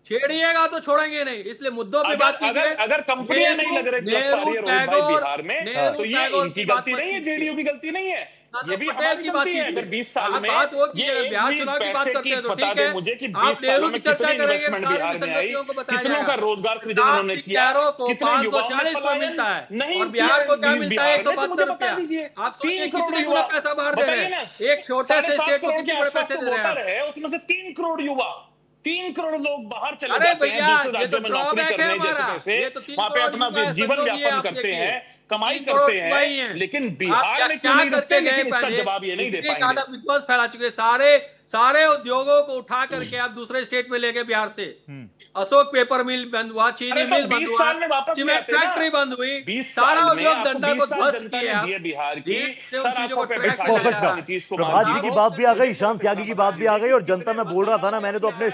छेड़िएगा तो छोड़ेंगे नहीं। इसलिए मुद्दों पे बात कीजिए। अगर कंपनियां नहीं लग रही बिहार में, तो ये इनकी गलती नहीं है, जेडीयू की गलती नहीं है, ये भी हमारी गलती है। अगर 20 साल में ये बिहार चुनाव की बात करते हैं तो बता ठीक दें है, मुझे कि आप 20 सालों में कितनी इन्वेस्टमेंट बिहार में आई, कितनों का रोजगार सृजन उन्होंने किया, कितने युवाओं ने पलायन मिलता है नहीं, और बिहार को क्या मिलता है? 172 रुपया। आप 3 करोड़ युवा पैसा बाहर दे रहे हैं, एक छोटे से स्टेट को कितने बड़े पैसे दे रहे हैं? उसमें से 3 करोड़ युवा, 3 करोड़ लोग बाहर चले अरे जाते हैं भैया, दूसरे राज्यों में नौकरी करने, जैसे वहां पे अपना जीवन व्यापन करते हैं, कमाई 3 करोड़ करते कमाई हैं, है। लेकिन आप बिहार में क्यों क्या नहीं रुकते, करके गए लेकिन इसका पहले? जवाब ये नहीं दे इतने पाएंगे। विध्वंस फैला चुके, सारे उद्योगों को उठा करके आप दूसरे स्टेट में लेके बिहार से। अशोक पेपर मिल बंद हुआ, चीनी मिल बंद 20 हुआ, साल में वापस नहीं सीमेंट आते ना। फैक्ट्री बंद हुई, 20 सारा साल में उद्योग आपको धंधा को 20 साल ध्वस्त जनता किए ने आप। दिए बिहार की, धीरे धीरे उन सर चीजों को आपको ट्रैक इट्स किया परफेक्ट जा रहा नाउ। है। नीतीश कुमार प्रभात जी जी की बात भी आ गई, ईशान त्यागी की बात भी आ गई, और जनता, मैं बोल रहा था ना, मैंने तो अपने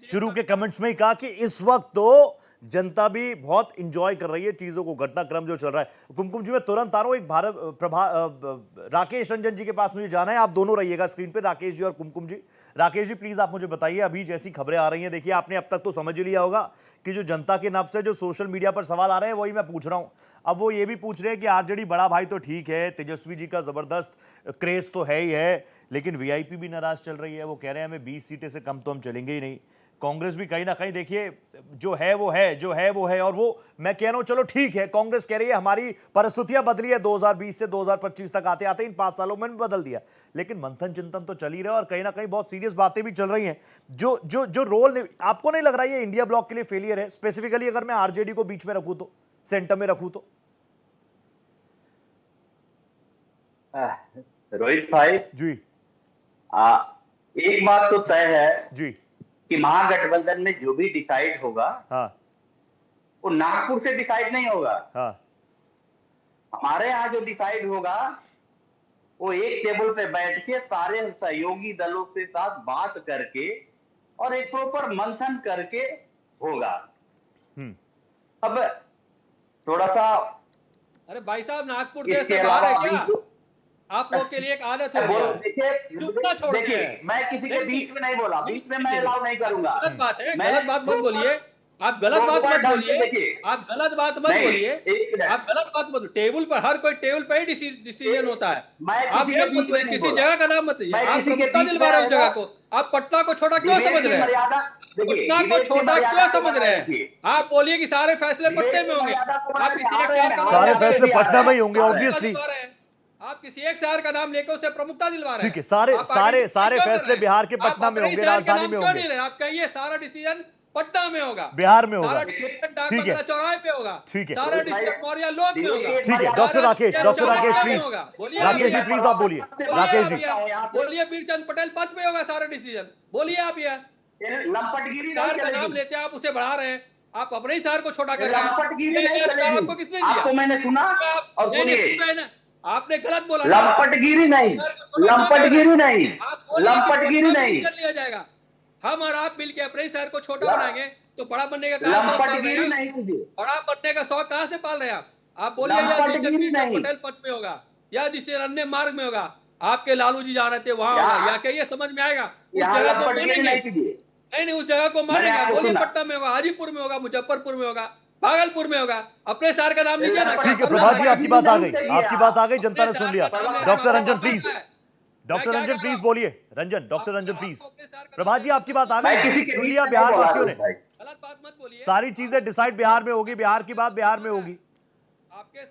शुरू के कमेंट्स में ही कहा कि इस वक्त तो जनता भी बहुत इंजॉय कर रही है चीजों को, घटनाक्रम जो चल रहा है। कुमकुम जी मैं तुरंत आ रहा हूं, एक राकेश रंजन जी के पास मुझे जाना है, आप दोनों रहिएगा स्क्रीन पे, राकेश जी और कुमकुम जी। राकेश जी प्लीज आप मुझे बताइए, अभी जैसी खबरें आ रही हैं, देखिए आपने अब तक तो समझ ही लिया होगा कि जो जनता के नब्ज से जो सोशल मीडिया पर सवाल आ रहे हैं वही मैं पूछ रहा हूं। अब वो ये भी पूछ रहे हैं कि आरजेडी बड़ा भाई तो ठीक है, तेजस्वी जी का जबरदस्त क्रेज तो है ही है, लेकिन वीआईपी भी नाराज चल रही है, वो कह रहे हैं हमें 20 सीटें से कम तो हम चलेंगे ही नहीं। कांग्रेस भी कहीं ना कहीं देखिए जो है वो है, और वो मैं कह रहा हूं चलो ठीक है, कांग्रेस कह रही है हमारी परिस्थितियां बदली है 2020 से 2025 तक आते आते इन 5 सालों में भी बदल दिया, लेकिन मंथन चिंतन तो चल ही रहा है और कहीं ना कहीं बहुत सीरियस बातें भी चल रही हैं। जो रोल आपको नहीं लग रहा है ये इंडिया ब्लॉक के लिए फेलियर है, स्पेसिफिकली अगर मैं आरजेडी को बीच में रखूं तो, सेंटर में रखूं तो? रोहित भाई जी एक बात तो तय है जी कि महागठबंधन में जो भी डिसाइड होगा, हाँ, वो नागपुर से डिसाइड नहीं होगा। हाँ, हमारे यहाँ जो डिसाइड होगा वो एक टेबल पे बैठ के सारे सहयोगी दलों के साथ बात करके और एक प्रॉपर मंथन करके होगा। अब थोड़ा सा, अरे भाई साहब, नागपुर देश से बाहर है क्या? आप लोग के लिए एक आदत हो गया। देखिए मैं किसी के बीच में नहीं बोला, बीच में मैं अलाउ नहीं करूंगा। गलत बात है, गलत बात मत बोलिए, आप गलत बात मत बोलिए, आप गलत बात मत बोलिए, आप गलत बात मत। टेबल पर हर कोई टेबल पर ही डिसीजन होता है। आप ये मत बोलिए, किसी जगह का नाम मत लीजिए, आप प्रमुखता दिलवा रहे हो उस जगह को। आप पटना को छोटा क्यों समझ रहे हैं? पटना को छोटा क्यों समझ रहे हैं? आप बोलिए कि सारे फैसले पटने में होंगे, आप किसी एक शहर का सारे फैसले पटना में ही होंगे ऑब्वियसली। आप किसी एक शहर का नाम लेकर उसे प्रमुखता दिलवा रहे हैं। ठीक है, सारे फैसले बिहार के पटना में होंगे, राजधानी में होंगे। आप कहिए सारा डिसीजन पटना में होगा, बिहार में होगा, सारा डिसीजन ठीक है, चौराहे पे होगा, ठीक है, सारा डिसीजन मौर्य लोक में होगा। ठीक है, doctor Rakesh please, Rakesh ji please आप बोलिए, राकेश जी बोलिए, बीरचंद पटेल पथ में होगा सारा डिसीजन, बोलिए आप। यार लंपटगिरी शहर का नाम लेते हैं आप, उसे बढ़ा रहे हैं, आप अपने ही शहर को छोटा कर रहे हैं। लंपटगिरी नहीं चलेगी। आपको किसने दिया? आपको मैंने सुना और सुनिए, आपने गलत बोला। लंपटगिरी नहीं, लंपटगिरी नहीं, लंपटगिरी नहीं लिया जाएगा। हम और आप मिलके अपने शहर को छोटा बनाएंगे तो बड़ा बनने का लंपटगिरी नहीं कीजिए। बड़ा बनने का शौक कहाँ से पाल रहे हैं आप? बोलिए पटेल पथ में होगा या जिससे अन्य मार्ग में होगा, आपके लालू जी जा रहे थे वहां होगा, या क्या ये समझ में आएगा? उस जगह को मानेंगे नहीं, उस जगह को मानेगा। बोलिए पटना में होगा, हाजीपुर में होगा, मुजफ्फरपुर में होगा, भागलपुर में होगा, अपने शहर का नाम लीजिए ना। ठीक है प्रभात जी, आपकी बात आ गई, जनता ने सुन लिया। डॉक्टर रंजन प्लीज, बोलिए। Doctor Ranjan please. प्रभात जी आपकी बात आ गई, सुन लिया बिहार वासियों ने। गलत बात मत बोलिए, सारी चीजें डिसाइड बिहार में होगी, बिहार की बात बिहार में होगी।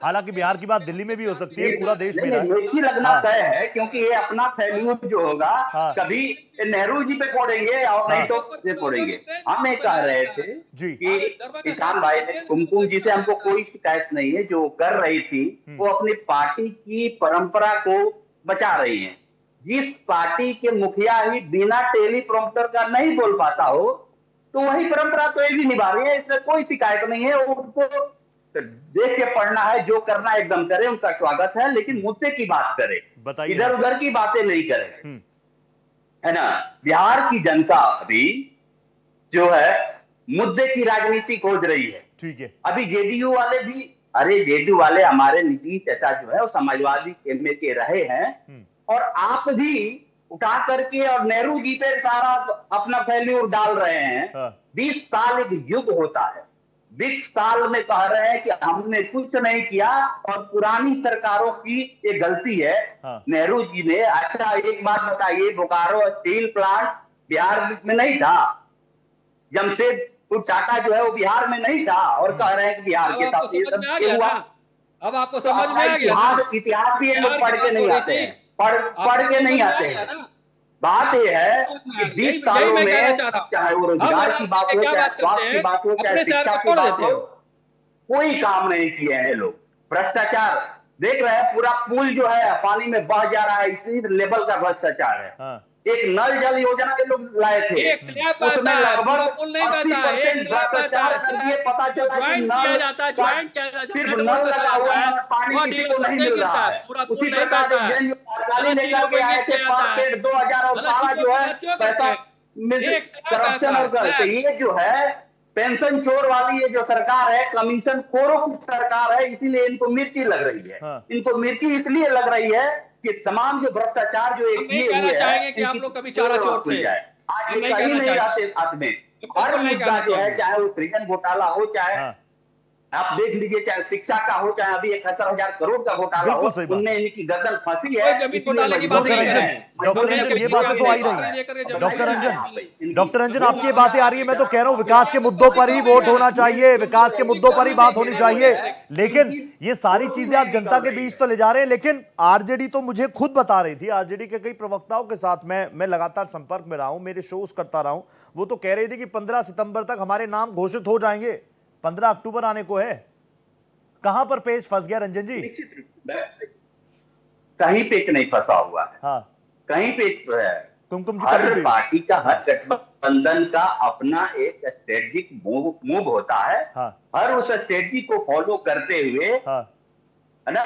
हालांकि बिहार की बात दिल्ली में भी हो सकती है, पूरा देश मेरा ही लगना तय है, क्योंकि ये अपना फेल्यूर जो होगा कभी नेहरू जी पे फोड़ेंगे और नहीं तो ये फोड़ेंगे। हम ये कह रहे थे कि किसान भाई ने, कुमकुम जी से हमको कोई शिकायत नहीं है, जो कर रही थी वो अपनी पार्टी की परंपरा को बचा रही है। जिस पार्टी के मुखिया ही बिना टेलीप्रॉम्प्टर का नहीं बोल पाता हो, तो वही परंपरा तो ये भी निभा रही है, इसमें कोई शिकायत नहीं है। उनको देख के पढ़ना है, जो करना एकदम करे, उनका स्वागत है, लेकिन मुद्दे की बात करे, इधर उधर की बातें नहीं करे, है ना। बिहार की जनता अभी जो है मुद्दे की राजनीति खोज रही है। ठीक है, अभी जेडीयू वाले भी, अरे जेडीयू वाले हमारे नीतीश चाचा जो है वो समाजवादी एमए के रहे हैं, और आप भी उठा करके और नेहरू जी पे सारा अपना फेल्यूर डाल रहे हैं। 20 साल एक युग होता है, 20 साल में कह रहे हैं कि हमने कुछ नहीं किया और पुरानी सरकारों की ये गलती है। नेहरू जी ने, अच्छा एक बात बताइए, बोकारो स्टील प्लांट बिहार में नहीं था, जमशेदपुर टाटा जो है वो बिहार में नहीं था, और कह रहे हैं कि बिहार के साथ ये सब हुआ। अब आपको समझ में आ गया। इतिहास भी लोग पढ़ के नहीं आते हैं, पढ़ के नहीं आते हैं। बात यह है कि 20 सालों में चाहे वो रोजगार की बात हो, चाहे स्वास्थ्य की बात हो, चाहे शिक्षा की बात हो, कोई काम नहीं किए हैं लोग। भ्रष्टाचार देख रहे हैं, पूरा पुल जो है पानी में बह जा रहा है, इतनी लेवल का भ्रष्टाचार है। एक नल जल योजना के लोग लाए थे, उसमें लगभग 80% भ्रष्टाचार कर दिए। पता चला कि नल सिर्फ नल लगा हुआ है, पानी किसी को नहीं मिल रहा है। उसी प्रकार सरकारी लेकर के आए थे 2012 जो है पैसा करप्शन और करते। ये जो है पेंशन चोर वाली ये जो सरकार है, कमीशन खोरों की सरकार है, इसीलिए इनको मिर्ची लग रही है। इनको मिर्ची इसलिए लग रही है कि तमाम जो भ्रष्टाचार जो एक किए हुए हैं कि आप लोग कभी चारा चोर थे। आज ये कहीं नहीं रहते साथ में। हर मुद्दा जो है, चाहे वो सृजन घोटाला हो, चाहे आप देख लीजिए, चाहे शिक्षा का हो, चाहे अभी 71,000 करोड़ का घोटाला हो, उनमें इनकी गर्दन फंसी है। डॉक्टर रंजन, ये बातें तो आ ही रही है। डॉक्टर रंजन, आपकी ये बातें आ रही है। मैं तो कह रहा हूँ विकास के मुद्दों पर ही वोट होना चाहिए, विकास के मुद्दों पर ही बात होनी चाहिए। लेकिन ये सारी चीजें आप जनता के बीच तो ले जा रहे हैं। लेकिन आरजेडी तो मुझे खुद बता रही थी, आरजेडी के कई प्रवक्ताओं के साथ मैं लगातार संपर्क में रहा हूं, मेरे शोज करता रहा हूं, वो तो कह रही थी कि 15 सितंबर तक हमारे नाम घोषित हो जाएंगे, 15 अक्टूबर आने को है। कहां पर पेच फंस गया रंजन जी? कहीं पेच नहीं फंसा हुआ है। हाँ, कहीं पेच है। कुमकुम जी, हर पार्टी का, हर गठबंधन का अपना एक स्ट्रेटेजिक मूव होता है। हर उस स्ट्रेटेजी को फॉलो करते हुए है ना,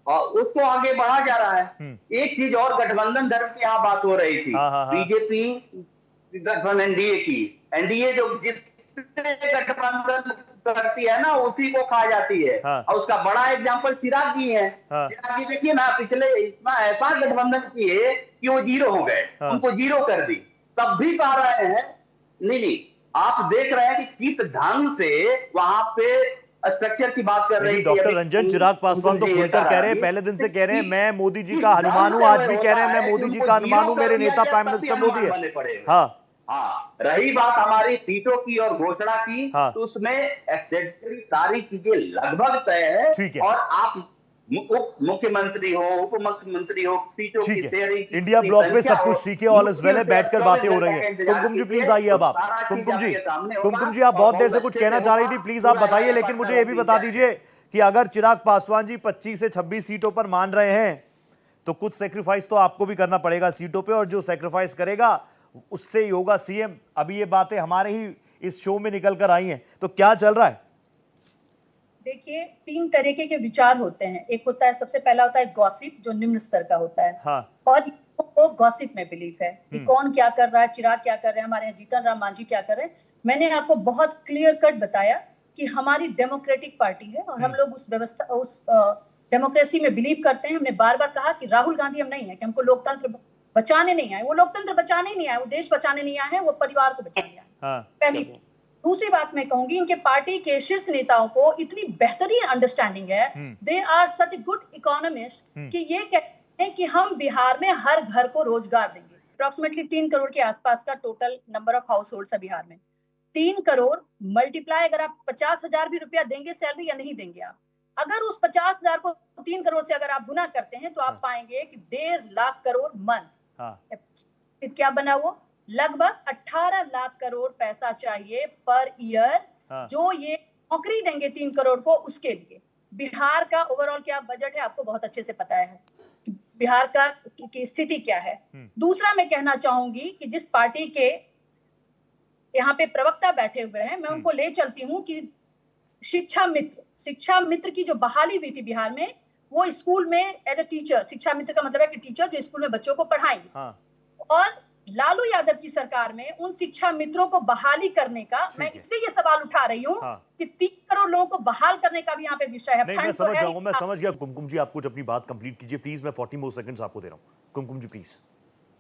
और उसको आगे बढ़ा जा रहा है। एक चीज और, गठबंधन धर्म की यहाँ बात हो रही थी। बीजेपी गठबंधन एनडीए जो जिस गठबंधन करती है ना, उसी को खा जाती है। और उसका बड़ा एग्जांपल चिराग जी है। चिराग जी देखिए ना, पिछले इतना ऐसा गठबंधन किए कि वो जीरो हो गए, उनको जीरो कर दी। तब भी कह रहे हैं नहीं, आप देख रहे हैं कि किस ढंग से वहां पे स्ट्रक्चर की बात कर रही है डॉक्टर रंजन। चिराग पासवान तो खुलकर कह रहे हैं, पहले दिन से कह रहे हैं मैं मोदी जी का हनुमान हूं, आज भी कह रहे हैं मैं मोदी जी का हनुमान हूं, मेरे नेता प्राइम मिनिस्टर मोदी है। रही बात हमारी सीटों की और घोषणा की, तो उसमें एक्जेक्टली सारी चीजें लगभग तय है। और आप उप मुख्यमंत्री हो, उप मुख्यमंत्री हो, सीटों की शेयरिंग, इंडिया ब्लॉक में सब कुछ ठीक है, ऑल इज वेल है, बैठकर बातें हो रही है। कुमकुम जी प्लीज आइए अब आप। कुमकुम जी आप बहुत देर से कुछ कहना चाह रही थी, प्लीज आप बताइए। लेकिन मुझे ये भी बता दीजिए कि अगर चिराग पासवान जी 25 से 26 सीटों पर मान रहे हैं तो कुछ सेक्रीफाइस तो आपको भी करना पड़ेगा सीटों पे, और जो सेक्रीफाइस करेगा उससे ही होगा सीएम। अभी ये बातें हमारे ही इस शो में निकल कर आई हैं, तो क्या चल रहा है? देखिए, 3 तरीके के विचार होते हैं। एक होता है, सबसे पहला होता है गॉसिप, जो निम्न स्तर का होता है। और वो गॉसिप में बिलीफ है कि कौन क्या कर रहा है, चिराग क्या कर रहे हैं, हमारे यहाँ जीतन राम मांझी क्या कर रहे हैं। मैंने आपको बहुत क्लियर कट बताया कि हमारी डेमोक्रेटिक पार्टी है और हम लोग उस व्यवस्था, उस डेमोक्रेसी में बिलीव करते हैं। हमने बार बार कहा कि राहुल गांधी हम नहीं है, कि हमको लोकतंत्र बचाने नहीं आए। वो लोकतंत्र बचाने नहीं आए, वो देश बचाने नहीं आए हैं, वो परिवार को बचाने आए। पहली। दूसरी बात मैं कहूंगी, इनके पार्टी के शीर्ष नेताओं को इतनी बेहतरीन अंडरस्टैंडिंग है, they are such a good economist, कि ये कहते हैं कि हम बिहार में हर घर को रोजगार देंगे। अप्रोक्सीमेटली 3 करोड़ के आसपास का total number of house hold है बिहार में। 3 करोड़ मल्टीप्लाई, अगर आप 50,000 भी रुपया देंगे सैलरी या नहीं देंगे आप, अगर उस 50,000 को 3 करोड़ से अगर आप गुना करते हैं तो आप पाएंगे कि 1.5 लाख करोड़ मंथ। क्या बना वो? लगभग 18 लाख करोड़ पैसा चाहिए पर ईयर, जो ये नौकरी देंगे 3 करोड़ को, उसके लिए। बिहार का ओवरऑल क्या बजट है आपको बहुत अच्छे से पता है, बिहार का की स्थिति क्या है। दूसरा मैं कहना चाहूंगी कि जिस पार्टी के यहाँ पे प्रवक्ता बैठे हुए हैं, मैं उनको ले चलती हूँ कि शिक्षा मित्र की जो बहाली हुई थी बिहार में, वो स्कूल में एज ए टीचर, शिक्षा मित्र का मतलब है कि टीचर जो स्कूल में बच्चों को पढ़ाएंगे। और लालू यादव की सरकार में उन शिक्षा मित्रों को बहाली करने का, मैं इसलिए ये सवाल उठा रही हूँ कि 3 करोड़ लोगों को बहाल करने का भी यहाँ पे विषय है। नहीं, मैं समझ जाऊंगा, मैं समझ गया। कुमकुम जी आप कुछ अपनी बात कंप्लीट कीजिए प्लीज, मैं 40 मोर सेकंड्स आपको दे रहा हूँ। कुमकुम जी प्लीज।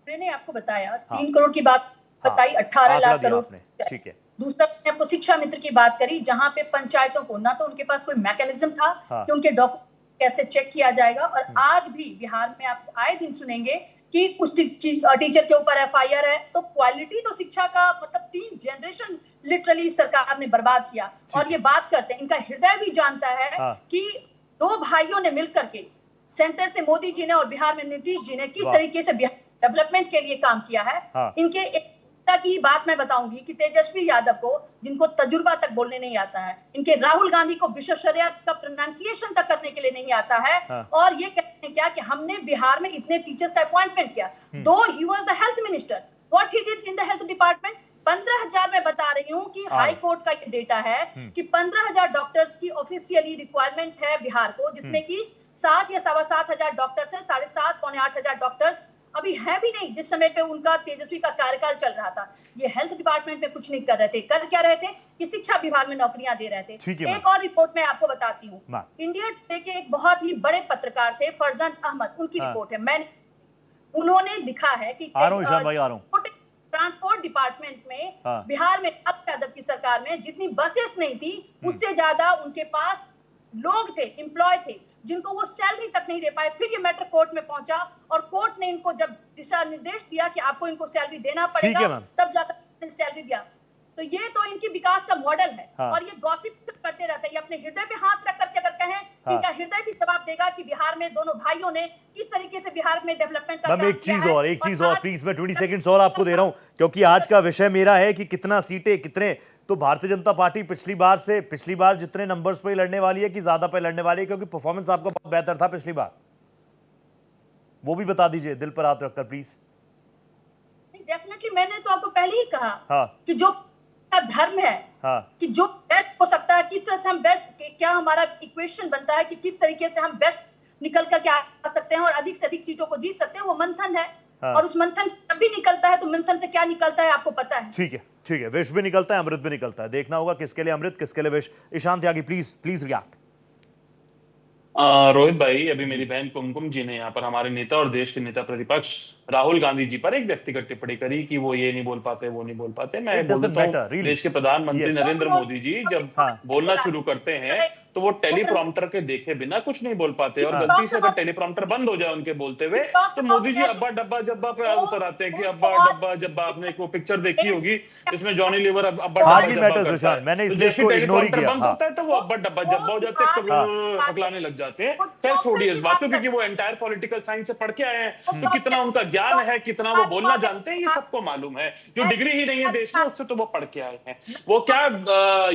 मैंने आपको बताया 3 करोड़ की बात बताई, 18 लाख करोड़, ठीक है। दूसरा मैंने आपको शिक्षा मित्र की बात करी, जहां पे पंचायतों को ना तो उनके पास कोई मैकेनिज्म था कि उनके डॉक्यूमेंट कैसे चेक किया जाएगा। और आज भी बिहार में आप आए दिन सुनेंगे कि उस टीचर के ऊपर FIR है। तो क्वालिटी तो शिक्षा का मतलब 3 जनरेशन लिटरली सरकार ने बर्बाद किया। और ये बात करते हैं, इनका हृदय भी जानता है कि 2 भाइयों ने मिलकर के सेंटर से मोदी जी ने और बिहार में नीतीश जी ने किस तरीके से बिहार डेवलपमेंट के लिए काम किया है। इनके की बात मैं बताऊंगी कि तेजस्वी यादव को, जिनको तजुर्बा तक बोलने नहीं आता है, इनके राहुल गांधी को विश्व शरीयत का प्रोनाउंसिएशन तक करने के लिए नहीं आता है। और ये कहते हैं क्या कि हमने बिहार में इतने टीचर्स का अपॉइंटमेंट किया, दो he was the health minister, what he did in the health department. 15,000 मैं बता रही हूँ कि हाई कोर्ट का ये डेटा है कि 15,000 डॉक्टर्स की ऑफिशियली रिक्वायरमेंट है बिहार को, जिसमें कि 7 या 7,500 डॉक्टर्स है, 7,500 पौने 8,000 डॉक्टर्स अभी है भी नहीं जिस समय पे उनका तेजस्वी का कार्यकाल चल रहा था। ये हेल्थ डिपार्टमेंट में कुछ नहीं कर रहे थे, कर क्या रहे थे कि शिक्षा विभाग में नौकरियां दे रहे थे। एक और रिपोर्ट मैं आपको बताती हूँ, इंडिया टुडे के एक बहुत ही बड़े पत्रकार थे फरजान अहमद, उनकी रिपोर्ट है, उन्होंने लिखा है कि ट्रांसपोर्ट डिपार्टमेंट में बिहार में अब यादव की सरकार में जितनी बसेस नहीं थी उससे ज्यादा उनके पास लोग थे, एम्प्लॉय थे, जिनको वो सैलरी तक नहीं दे पाए। फिर ये मैटर कोर्ट में पहुंचा और कोर्ट ने इनको जब दिशा निर्देश दिया कि आपको इनको सैलरी देना पड़ेगा, तब जाकर सैलरी दिया। तो ये तो इनकी विकास का मॉडल है। और ये गॉसिप करते रहते हैं, ये अपने हृदय पे हाथ रख करके अगर कहें, इनका हृदय भी जवाब देगा कि बिहार में दोनों भाइयों ने किस तरीके से बिहार में डेवलपमेंट का काम किया है। एक चीज और प्लीज, मैं 20 सेकंड्स और आपको दे रहा हूं क्योंकि आज का विषय मेरा है कि कितना सीटें कितने, तो भारतीय जनता पार्टी पिछली बार जितने नंबर्स पे लड़ने वाली है कि ज्यादा पे लड़ने वाली है, क्योंकि परफॉर्मेंस आपका बहुत बेहतर था पिछली बार, वो भी बता दीजिए दिल पर हाथ रखकर प्लीज। डेफिनेटली मैंने तो आपको पहले ही कहा कि जो धर्म है कि जो बेस्ट हो सकता है, किस तरह से हम बेस्ट, क्या हमारा इक्वेशन बनता है कि किस तरीके से हम बेस्ट निकल करके आ सकते हैं और अधिक से अधिक सीटों को जीत सकते हैं, वो मंथन है। और उस मंथन से तब भी निकलता है, तो मंथन से क्या निकलता है आपको पता है। ठीक है, विष भी निकलता है, अमृत भी निकलता है, देखना होगा किसके लिए अमृत किसके लिए विष। ईशान त्यागी प्लीज रिएक्ट। रोहित भाई, अभी मेरी बहन कुमकुम जी ने यहाँ पर हमारे नेता और देश के नेता प्रतिपक्ष राहुल गांधी जी पर एक व्यक्तिगत टिप्पणी करी कि वो ये नहीं बोल पाते, वो नहीं बोल पाते। मैं बोलता हूँ देश के प्रधानमंत्री नरेंद्र मोदी जी जब बोलना शुरू करते हैं तो वो टेलीप्रॉम्प्टर के देखे बिना कुछ नहीं बोल पाते, और गलती से अगर टेलीप्रॉम्प्टर बंद हो जाए उनके बोलते हुए तो मोदी जी अब्बा डब्बा जब्बा पे उतर आते हैं कि अब्बा डब्बा जब्बा। आपने एक वो पिक्चर देखी होगी इसमें जॉनी लीवर अब्बा डब्बा जब्बा, मैंने जैसे टेलीप्रॉम्प्टर बंद होता है तो वो अब्बा डब्बा जब्बा हो जाते हैं, हकलाने लग जाते हैं। खैर छोड़िए इस बात को, क्योंकि वो एंटायर पॉलिटिकल साइंस से पढ़ के आए हैं, तो कितना उनका ज्ञान है, कितना वो बोलना जानते हैं, ये सबको मालूम है। जो डिग्री ही नहीं है देश में उससे तो वो पढ़ के आए हैं। वो क्या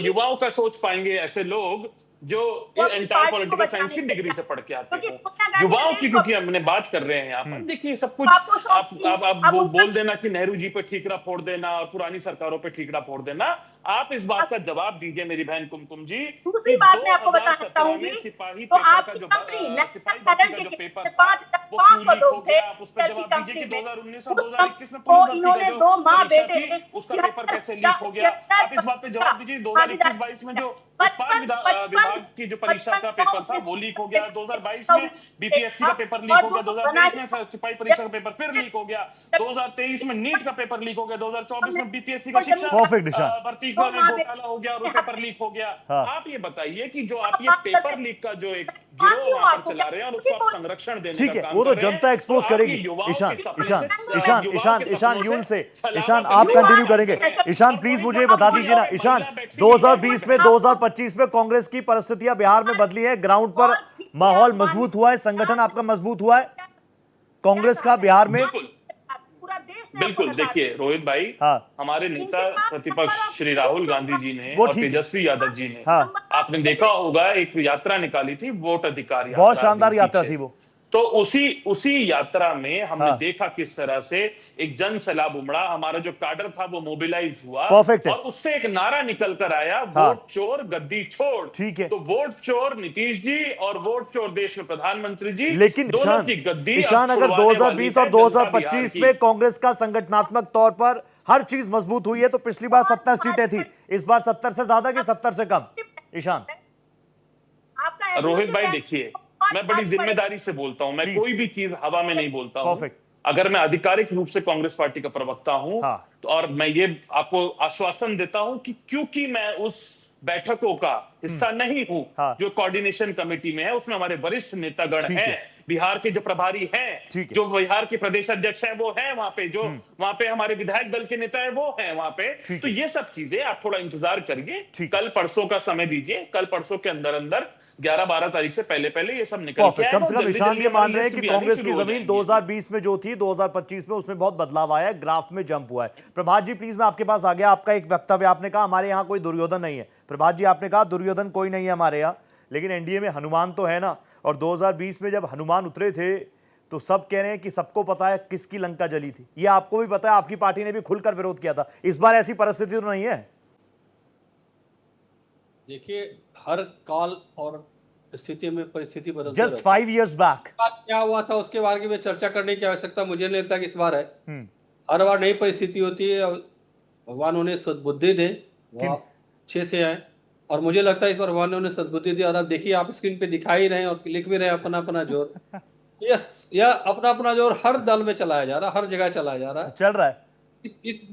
युवाओं का सोच पाएंगे ऐसे लोग जो एंटायर पॉलिटिकल साइंस की डिग्री से पढ़ के आते हैं। युवाओं की क्योंकि हमने बात कर रहे हैं यहाँ पर, देखिए सब कुछ आप वो बोल देना कि नेहरू जी पे ठीकरा फोड़ देना और पुरानी सरकारों पे ठीकरा फोड़ देना, आप इस बात का जवाब दीजिए मेरी बहन कुमकुम जी। दूसरी बात मैं आपको बताना चाहूंगी, सिपाही तो पेपर का जो पेपर था वो लीक हो गया, आप उस पर जवाब दीजिए कि 2019 और 2021 में पुलिस भर्ती का जो परीक्षा थी उसका पेपर कैसे लीक हो गया। आप इस बात पे जवाब दीजिए 2021-22 में जो विभाग की जो परीक्षा का पेपर था वो लीक हो गया, 2022 में बीपीएससी का पेपर लीक हो गया, 2023 में सिपाही परीक्षा का पेपर फिर लीक हो गया, 2023 में नीट का पेपर लीक हो गया, 2024 में बीपीएससी का शिक्षा भर्ती का घोटाला हो गया और वो पेपर लीक हो गया। आप ये बताइए कि जो आप ये पेपर लीक का जो एक गिरोह वहां पर चला रहे हैं और उसको आप संरक्षण देने का काम वो तो जनता एक्सपोज करेगी। ईशान आप कंटिन्यू करेंगे। ईशान प्लीज मुझे बता दीजिए ना, ईशान 2020 में 2025 में कांग्रेस की परिस्थितियां बिहार में बदली है, ग्राउंड पर माहौल मजबूत हुआ है, संगठन आपका मजबूत हुआ है कांग्रेस का बिहार में। बिल्कुल, देखिए रोहित भाई, हमारे नेता प्रतिपक्ष श्री राहुल गांधी जी ने और तेजस्वी यादव जी ने आपने देखा होगा एक यात्रा निकाली थी, वोट अधिकार यात्रा, बहुत शानदार यात्रा थी वो। तो उसी यात्रा में हमने देखा किस तरह से एक जन सैलाब उमड़ा, हमारा जो काडर था वो मोबिलाइज हुआ और उससे एक नारा निकल कर आया, वोट चोर गद्दी छोड़। ठीक है, तो वोट चोर नीतीश जी और वोट चोर देश में प्रधानमंत्री जी, लेकिन दोनों की गद्दी ईशान अगर 2020 और 2025 में कांग्रेस का संगठनात्मक तौर पर हर चीज मजबूत हुई है, तो पिछली बार 70 सीटें थी, इस बार 70 से ज्यादा कि 70 से कम? ईशान रोहित भाई देखिए, मैं बड़ी जिम्मेदारी से बोलता हूं, मैं कोई भी चीज हवा में नहीं बोलता हूं। अगर मैं आधिकारिक रूप से कांग्रेस पार्टी का प्रवक्ता हूं तो और मैं ये आपको आश्वासन देता हूं कि क्योंकि मैं उस बैठकों का हिस्सा नहीं हूं। जो कोऑर्डिनेशन कमेटी में है उसमें हमारे वरिष्ठ नेतागण हैं, बिहार के जो प्रभारी हैं, जो बिहार के प्रदेश अध्यक्ष हैं वो हैं वहां पे, जो वहां पे हमारे विधायक दल के नेता हैं वो हैं वहां पे। तो ये सब चीजें आप थोड़ा इंतजार करिए, कल परसों का समय दीजिए, कल परसों के अंदर अंदर 11-12 तारीख से पहले ये सब निकल के आएगा। कम से कम ईशान ये मान रहे हैं कि कांग्रेस की जमीन 2020 में जो थी 2025 में उसमें बहुत बदलाव आया है, ग्राफ में जंप हुआ है। प्रभात जी प्लीज मैं आपके पास आ गया। आपका एक वक्तव्य, आपने कहा हमारे यहाँ कोई दुर्योधन नहीं है। प्रभात जी आपने कहा दुर्योधन कोई नहीं है हमारे यहाँ, लेकिन एनडीए में हनुमान तो है ना। और 2020 में जब हनुमान उतरे थे तो सब कह रहे हैं कि सबको पता है किसकी लंका जली थी। ये आपको भी पता है, आपकी पार्टी ने भी खुलकर विरोध किया था। इस बार ऐसी परिस्थिति तो नहीं है? देखिए, हर काल और स्थिति में परिस्थिति बदलती जस्ट 5 years बैक क्या हुआ था उसके बारे में चर्चा करने की आवश्यकता मुझे नहीं लगता कि इस बार है। हर बार नई परिस्थिति होती है और भगवान उन्हें सद्बुद्धि दे, वो अच्छे से आए। और मुझे लगता है इस बार भगवान ने उन्हें सद्बुद्धि दी। और आप देखिए, आप स्क्रीन पे दिखा ही रहे हैं और लिख भी रहे हैं अपना अपना जोर। यह अपना अपना जोर हर दल में चलाया जा रहा है, हर जगह चलाया जा रहा है, चल रहा है।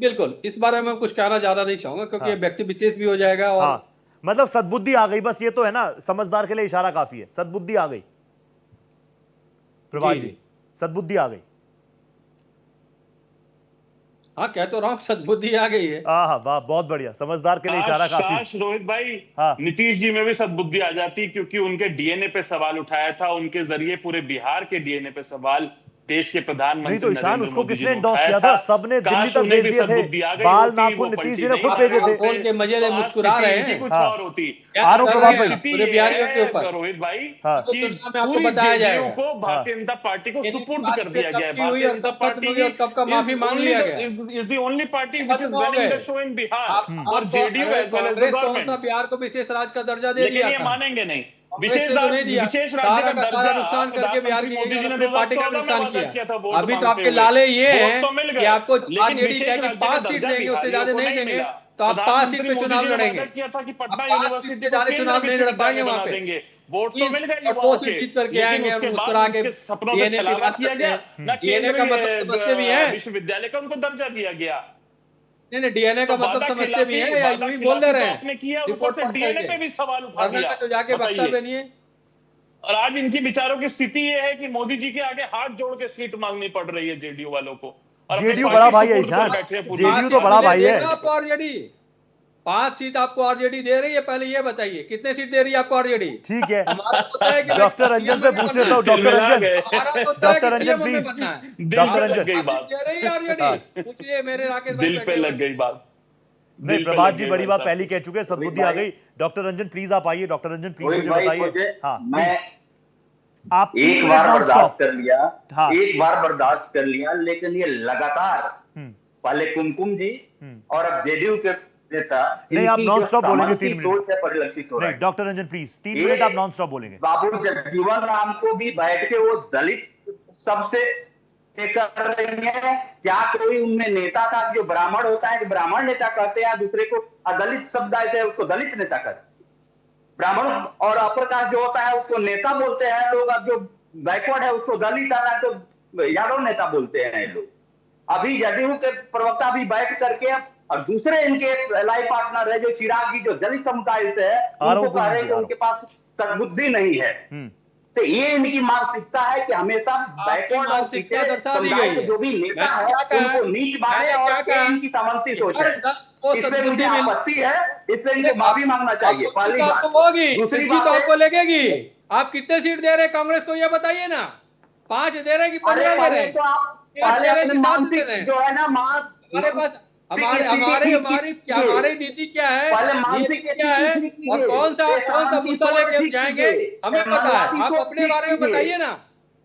बिल्कुल इस बारे में कुछ कहना ज्यादा नहीं चाहूंगा क्योंकि व्यक्ति विशेष भी हो जाएगा। और मतलब सद्बुद्धि आ गई, बस ये तो है ना, समझदार के लिए इशारा काफी है। सद्बुद्धि आ गई प्रभात जी, सद्बुद्धि आ गई। हाँ, कह तो रहा हूँ सद्बुद्धि आ गई है। वाह, बहुत बढ़िया, समझदार के लिए इशारा काफी। रोहित भाई, नीतीश जी में भी सद्बुद्धि आ जाती क्योंकि उनके डीएनए पे सवाल उठाया था, उनके जरिए पूरे बिहार के डीएनए पे सवाल देश के प्रधानमंत्री नहीं तो ईशान उसको किसने एंडोर्स किया था? सबने दिल्ली तक भेज दिए थे, बाल नाखून नीतीश जी ने खुद भेजे थे। बोल के मजे ले मुस्कुरा रहे हैं। कुछ और होती आरोप प्रभाव पूरे बिहारियों के ऊपर रोहित भाई आपको बताया जाएगा को भारतीय जनता पार्टी को सुपुर्द कर दिया गया है। भारतीय जनता पार्टी कब का माफी मांग लिया गया is the only party which is running the show in Bihar और JDU as well as the government. Bihar को विशेष राज्य का दर्जा दे दिया, ये मानेंगे नहीं। विशेष राज्य का दर्जा नुकसान करके बिहार की अपनी पार्टी का नुकसान किया। अभी तो आपके लाले ये हैं कि आपको आरजेडी कहेगी 5 सीट देंगे, उससे ज्यादा नहीं देंगे, तो आप 5 सीट पे चुनाव लड़ेंगे। पटना 5 सीट से ज्यादा चुनाव नहीं लड़ पाएंगे वहां पे। वोट तो मिल गए, 2 सीट जीत करके आएंगे और मुस्कुरा के सपनों से छलावा किया गया। डीएनए का मतलब समझते भी है, विश्वविद्यालय का उनको दर्जा दिया गया। नहीं डीएनए का मतलब समझते भी है या यूं ही बोल दे रहे हैं? आपने किया, ऊपर से डीएनए पे भी सवाल उठा दिया। तो जाके वक्तव्य नहीं है। और आज इनकी विचारों की स्थिति ये है कि मोदी जी के आगे हाथ जोड़ के सीट मांगनी पड़ रही है जेडीयू वालों को। जेडीयू बड़ा भाई है ईशान, जेडीयू तो बड़ा भाई है। आपको आरजेडी 5 सीट आपको आरजेडी दे रही है, पहले ये बताइए कितने सीट दे रही है आपको आरजेडी? ठीक है, डॉक्टर रंजन से पूछ लेता हूँ। Doctor Ranjan please, doctor Ranjan दे रही है आरजेडी, पूछिए मेरे राकेश भाई। दिल पे लग गई बात। नहीं प्रभात जी बड़ी बात पहली कह चुके हैं, सद्बुद्धि आ गई। डॉक्टर रंजन प्लीज आप आइए। डॉक्टर रंजन प्लीज मुझे बताइए। हाँ, मैं आप एक बार बर्दाश्त कर लिया, एक बार बर्दाश्त कर लिया, लेकिन ये लगातार पहले कुमकुम जी और अब जेडीयू के नेता नहीं, आप नॉन स्टॉप बोलेंगे 3 मिनट परिलक्षित हो रहा है। नहीं डॉक्टर रंजन प्लीज 3 मिनट आप नॉन स्टॉप बोलेंगे। बाबू जगजीवन राम को भी बैठ के वो दलित सबसे कर रही है। क्या कोई उनमें नेता था जो ब्राह्मण होता है, ब्राह्मण नेता कहते हैं, दूसरे को अदलित शब्द ऐसे उसको दलित नेता कहते हैं। ब्राह्मण और अपर कास्ट जो होता है उसको नेता बोलते हैं लोग, अब जो बैकवर्ड है उसको दलित है, तो यादव नेता बोलते हैं लोग। अभी जदयू के प्रवक्ता भी बैठ करके और दूसरे इनके लाइफ पार्टनर है जो चिराग जी जो दलित समुदाय से है, उनको कह रहे हैं कि उनके पास सद्बुद्धि नहीं है। तो ये इनकी मानसिकता है कि हमेशा बैकवर्ड और समुदाय जो भी नेता है उनको नीच माने और इनकी सामंती सोच है। इसलिए मुझे आपत्ति है, इसलिए इनको माफी मांगना चाहिए। पहली बात। दूसरी बात तो आपको लगेगी। आप कितने सीट दे रहे हैं कांग्रेस को ये बताइए ना, 5 दे रहे हैं कि 15 दे रहे हैं? तो आप मानसिक जो है ना हमारे पास हमारी नीति क्या है, क्या है और कौन सा मुद्दा लेके जाएंगे हमें पता है। आप अपने बारे में बताइए ना,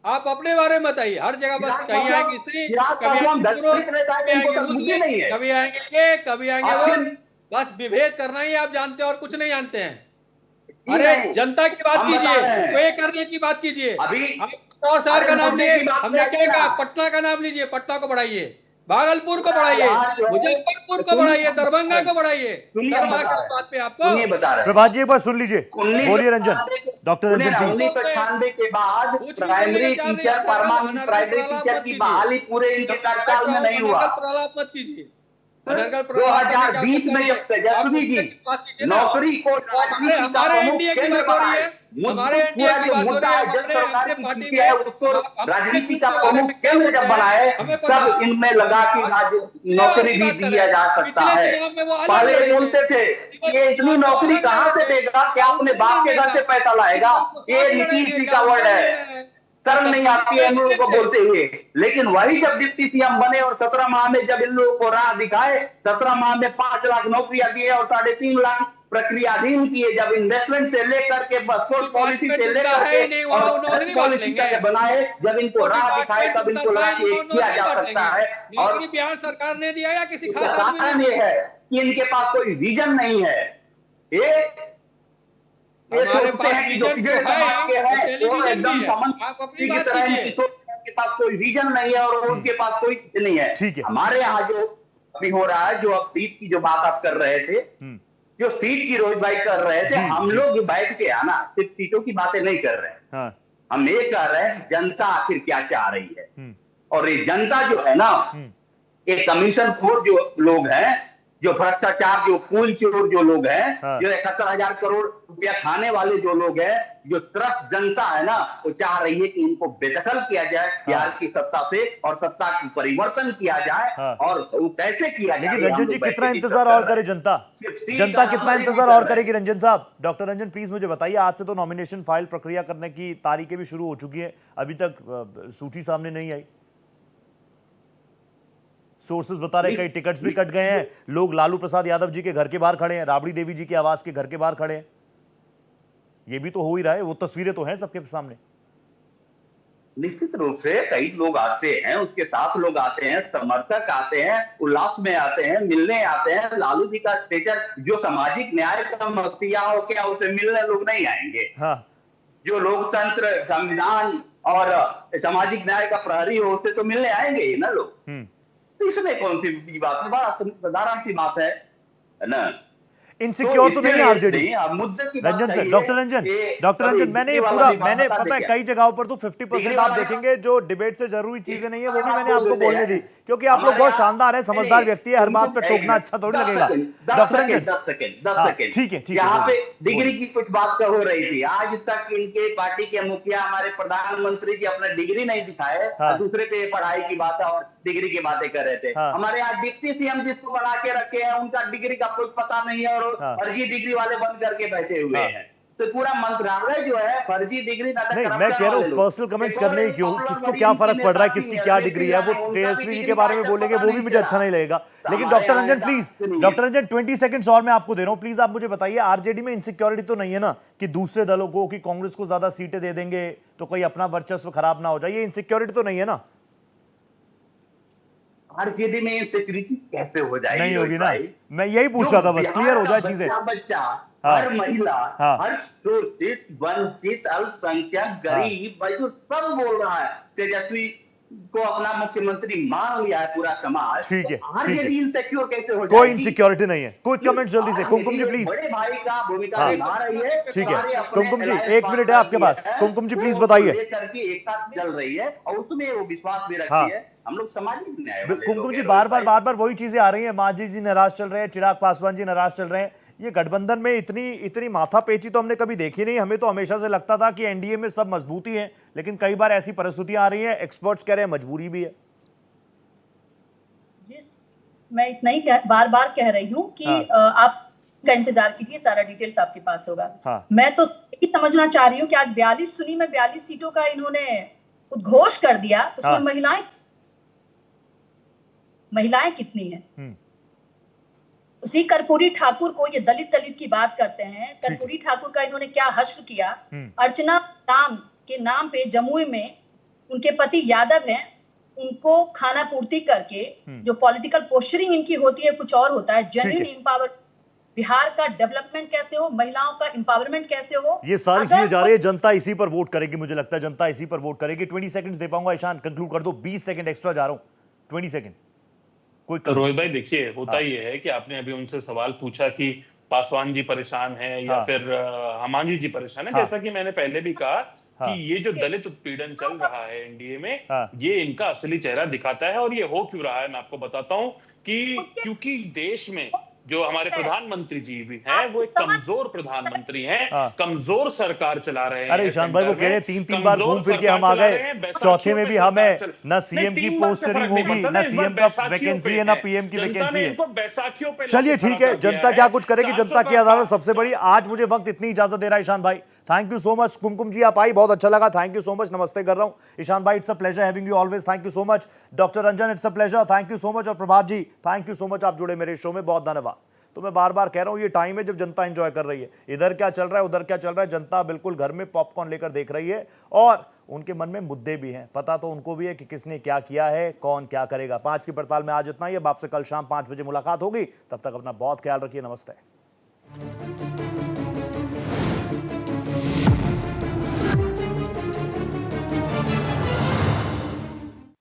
आप अपने बारे में बताइए। हर जगह बस कहीं आएंगे स्त्री, कभी आएंगे मुस्लिम, कभी आएंगे ये, कभी आएंगे वो। बस विभेद करना ही आप जानते हैं और कुछ नहीं जानते हैं। अरे जनता की बात कीजिए, वे करने की बात कीजिए। और शहर का नाम लिए, हमने क्या कहा? पटना का नाम लीजिए, पटना को बढ़ाइए, भागलपुर को बढ़ाइए, मुजफ्फरपुर को बढ़ाइए, दरभंगा को बढ़ाइए। बात पे आपको प्रभात जी एक बार सुन लीजिए, बोलिए रंजन। Doctor Ranjan please. 1995 के बाद primary teacher, permanent primary teacher की बहाली पूरे इनके कार्यकाल में नहीं हुआ। प्रलाप मत कीजिए। अनर्गल 2020 में जब तेजस्वी जी नौकरी को हमारे एनडीए की बात हो रही है, हमारे एनडीए की बात हो रही है, जब सरकार की पीछे है उसको राजनीति का प्रमुख केंद्र जब बनाए तब इनमें लगा कि नौकरी भी दिया जा सकता है। पहले बोलते थे कि ये इतनी नौकरी कहाँ से देगा, क्या अपने बाप के घर से पैसा लाएगा, ये नीतीश जी का वर्ड है, शर्म नहीं आती है इन लोगों को बोलते हुए। लेकिन वही जब डिप्टी सीएम बने और 17 माह में जब इन लोगों को राह दिखाए, 17 माह में 5 लाख नौकरियां दिए और 3.5 लाख प्रक्रियाधीन किए, जब इन्वेस्टमेंट से लेकर के पासपोर्ट पॉलिसी से लेकर के और पॉलिसी तक बनाए, जब इनको राह दिखाए तब इनको लगा कि किया जा सकता है। और बिहार सरकार ने दिया या किसी खास कारण ये है कि इनके पास कोई विजन नहीं है। हमारे पास विजन तो है, वो एकदम की तरह इनके पास कोई विजन नहीं है और उनके पास कोई नहीं है। ठीक है, हमारे यहाँ जो अभी हो रहा है, जो अब सीट की जो बात आप कर रहे थे, जो सीट की रोज बात कर रहे थे, हम लोग बैठ के आना सिर्फ सीटों की बातें नहीं कर रहे हैं। हाँ। हम ये कह रहे हैं जनता आखिर क्या चाह रही है। और ये जनता जो है ना, ये कमीशन खोर जो लोग हैं, जो भ्रष्टाचार, जो कुल चोर जो लोग हैं, जो 71,000 करोड़ रुपया खाने वाले जो लोग हैं, जो त्रस्त जनता है ना, वो चाह रही है कि इनको बेदखल किया जाए बिहार की सत्ता से और सत्ता की परिवर्तन किया जाए। और वो कैसे किया जाए? लेकिन रंजन जी कितना इंतजार और करे जनता कितना इंतजार और करेगी? रंजन साहब, डॉक्टर रंजन प्लीज मुझे बताइए, आज से तो नॉमिनेशन फाइल प्रक्रिया करने की तारीखें भी शुरू हो चुकी है, अभी तक सूची सामने नहीं आई। सोर्सेज बता रहे कई टिकट्स भी कट गए हैं, लोग लालू प्रसाद यादव जी के घर के बाहर खड़े हैं, राबड़ी देवी जी के आवास के घर के बाहर खड़े हैं। ये भी तो हो ही रहा है, वो तस्वीरें तो हैं सबके सामने। निश्चित रूप से कई लोग आते हैं, उसके साथ लोग आते हैं, समर्थक आते हैं, उल्लास में आते हैं, मिलने आते हैं। लालू जी का स्टेचर जो सामाजिक न्याय का मसीहा हो क्या, उसे मिलने लोग नहीं आएंगे। हाँ। जो लोकतंत्र, संविधान और सामाजिक न्याय का प्रहरी हो, उसे तो मिलने आएंगे ना लोग। इसमें कौन सी बात है? बड़ा साधारण सी बात है ना। इनसिक्योर तो नहीं है RJD. Ranjan sir, doctor Ranjan, मैंने पता है कई जगहों पर तो 50% आप देखेंगे जो डिबेट से जरूरी चीजें नहीं है वो भी मैंने आपको बोलने दी, क्योंकि आप लोग बहुत शानदार है, समझदार व्यक्ति है, हर बात पे टोकना अच्छा थोड़ी लगेगा। डॉक्टर रंजन 10 सेकंड ठीक है। यहाँ पे डिग्री की कुछ बात हो रही थी, आज तक इनके पार्टी के मुखिया हमारे प्रधानमंत्री जी अपना डिग्री नहीं दिखाए, दूसरे पे पढ़ाई की बात और डिग्री की बातें कर रहे थे। हमारे यहाँ डिप्टी सीएम जिसको बना के रखे हैं, उनका डिग्री का कुछ पता नहीं है और फर्जी डिग्री वाले बंद करके बैठे हुए हैं। तो पूरा मंत्रालय जो है फर्जी डिग्री नहीं, मैं कह रहा हूँ पर्सनल कमेंट्स करने ही क्यों, किसको क्या फर्क पड़ रहा है, किसकी क्या डिग्री है, वो तेजस्वी जी के बारे में बोलेंगे वो भी मुझे अच्छा नहीं लगेगा। लेकिन doctor Ranjan please, doctor Ranjan 20 seconds और मैं आपको दे रहा हूँ, प्लीज आप मुझे बताइए, आरजेडी में इनसिक्योरिटी तो नहीं है ना कि दूसरे दलों को, कि कांग्रेस को ज्यादा सीटें दे देंगे तो कोई अपना वर्चस्व खराब ना हो जाए, ये इनसिक्योरिटी तो नहीं है ना? आरजेडी में इनसिक्योरिटी कैसे हो जाएगी? नहीं होगी ना, मैं यही पूछ रहा था, बस क्लियर हो जाए चीजें। बच्चा, हर महिला, हर शोषित, वंचित, अल्पसंख्यक, गरीब, मजदूर सब बोल रहा है तेजस्वी को अपना मुख्यमंत्री मान लिया है पूरा समाज। ठीक है, आरजेडी इनसिक्योर कैसे हो जाएगी? कोई इनसिक्योरिटी नहीं है। कोई कमेंट जल्दी से, कुमकुम जी प्लीज। बड़े भाई का भूमिका निभा रही है। ठीक है कुमकुम जी, 1 मिनट है आपके पास, कुमकुम जी प्लीज बताइए। एक साथ चल रही है और उसमें वो विश्वास भी रखती है। हम लोग सामाजिक न्याय, कुमकुम जी बार बार वही चीजें आ रही हैं, मांझी जी नाराज चल रहे हैं, चिराग पासवान जी नाराज चल रहे हैं। ये गठबंधन में इतनी माथापेची तो हमने कभी देखी नहीं। हमें तो हमेशा से लगता था कि एनडीए में सब मजबूती है, लेकिन कई बार ऐसी परिस्थितियां आ रही हैं, एक्सपर्ट्स कह रहे हैं मजबूरी भी है। मैं इतना ही बार बार कह रही हूँ कि आप का इंतजार कीजिए, सारा डिटेल्स आपके पास होगा। मैं तो समझना चाह रही हूँ कि आज 42 सुनी में 42 सीटों का इन्होंने उद्घोष कर दिया, उसमें महिलाएं कितनी हैं? उसी कर्पूरी ठाकुर को, ये दलित की बात करते हैं, कर्पूरी ठाकुर का इन्होंने क्या हश्र किया। अर्चना राम के नाम पे जमुई में उनके पति यादव हैं, उनको खाना पूर्ति करके जो पॉलिटिकल पोस्चरिंग इनकी होती है कुछ और होता है। जेन्युइन एम्पावर, बिहार का डेवलपमेंट कैसे हो, महिलाओं का एम्पावरमेंट कैसे हो, ये सारी चीजें जा रही है। जनता इसी पर वोट करेगी, मुझे लगता है जनता इसी पर वोट करेगी। 20 सेकंड्स दे पाऊंगा ईशान, कंक्लूड कर दो। 20 सेकंड एक्स्ट्रा जा रहा हूं, 20 सेकंड। तो रोहित भाई देखिए, होता ये है कि आपने अभी उनसे सवाल पूछा कि पासवान जी परेशान है या फिर हमांगी जी परेशान है। जैसा कि मैंने पहले भी कहा हाँ। कि ये जो दलित उत्पीड़न चल रहा है एनडीए में, हाँ। ये इनका असली चेहरा दिखाता है। और ये हो क्यों रहा है, मैं आपको बताता हूं कि क्योंकि देश में जो हमारे प्रधानमंत्री जी भी हैं, वो एक कमजोर प्रधानमंत्री हैं, कमजोर सरकार चला रहे हैं। अरे ईशान भाई, वो कह रहे 3 बार घूम फिर के हम आ गए, चौथे में भी हमें न सीएम की पोस्टरिंग होगी, न सीएम का वैकेंसी है, न पीएम की वैकेंसी है। बैसाखियों पे चलिए ठीक है, जनता क्या कुछ करेगी, जनता की अदालत सबसे बड़ी। आज मुझे वक्त इतनी इजाजत दे रहा है ईशान भाई, थैंक यू सो मच। कुमकुम जी आप आई, बहुत अच्छा लगा, थैंक यू सो मच, नमस्ते कर रहा हूं। ईशान भाई, it's a pleasure having you always, thank you so much. Doctor Ranjan, it's a pleasure, thank you so much. और प्रभात जी, थैंक यू सो मच, आप जुड़े मेरे शो में, बहुत धन्यवाद। तो मैं बार बार कह रहा हूं, ये टाइम है जब जनता एंजॉय कर रही है। इधर क्या चल रहा है, उधर क्या चल रहा है, जनता बिल्कुल घर में पॉपकॉर्न लेकर देख रही है, और उनके मन में मुद्दे भी हैं, पता तो उनको भी है कि किसने क्या किया है, कौन क्या करेगा। 5 की पड़ताल में आज इतना ही। अब आपसे कल शाम 5 बजे मुलाकात होगी, तब तक अपना बहुत ख्याल रखिए, नमस्ते।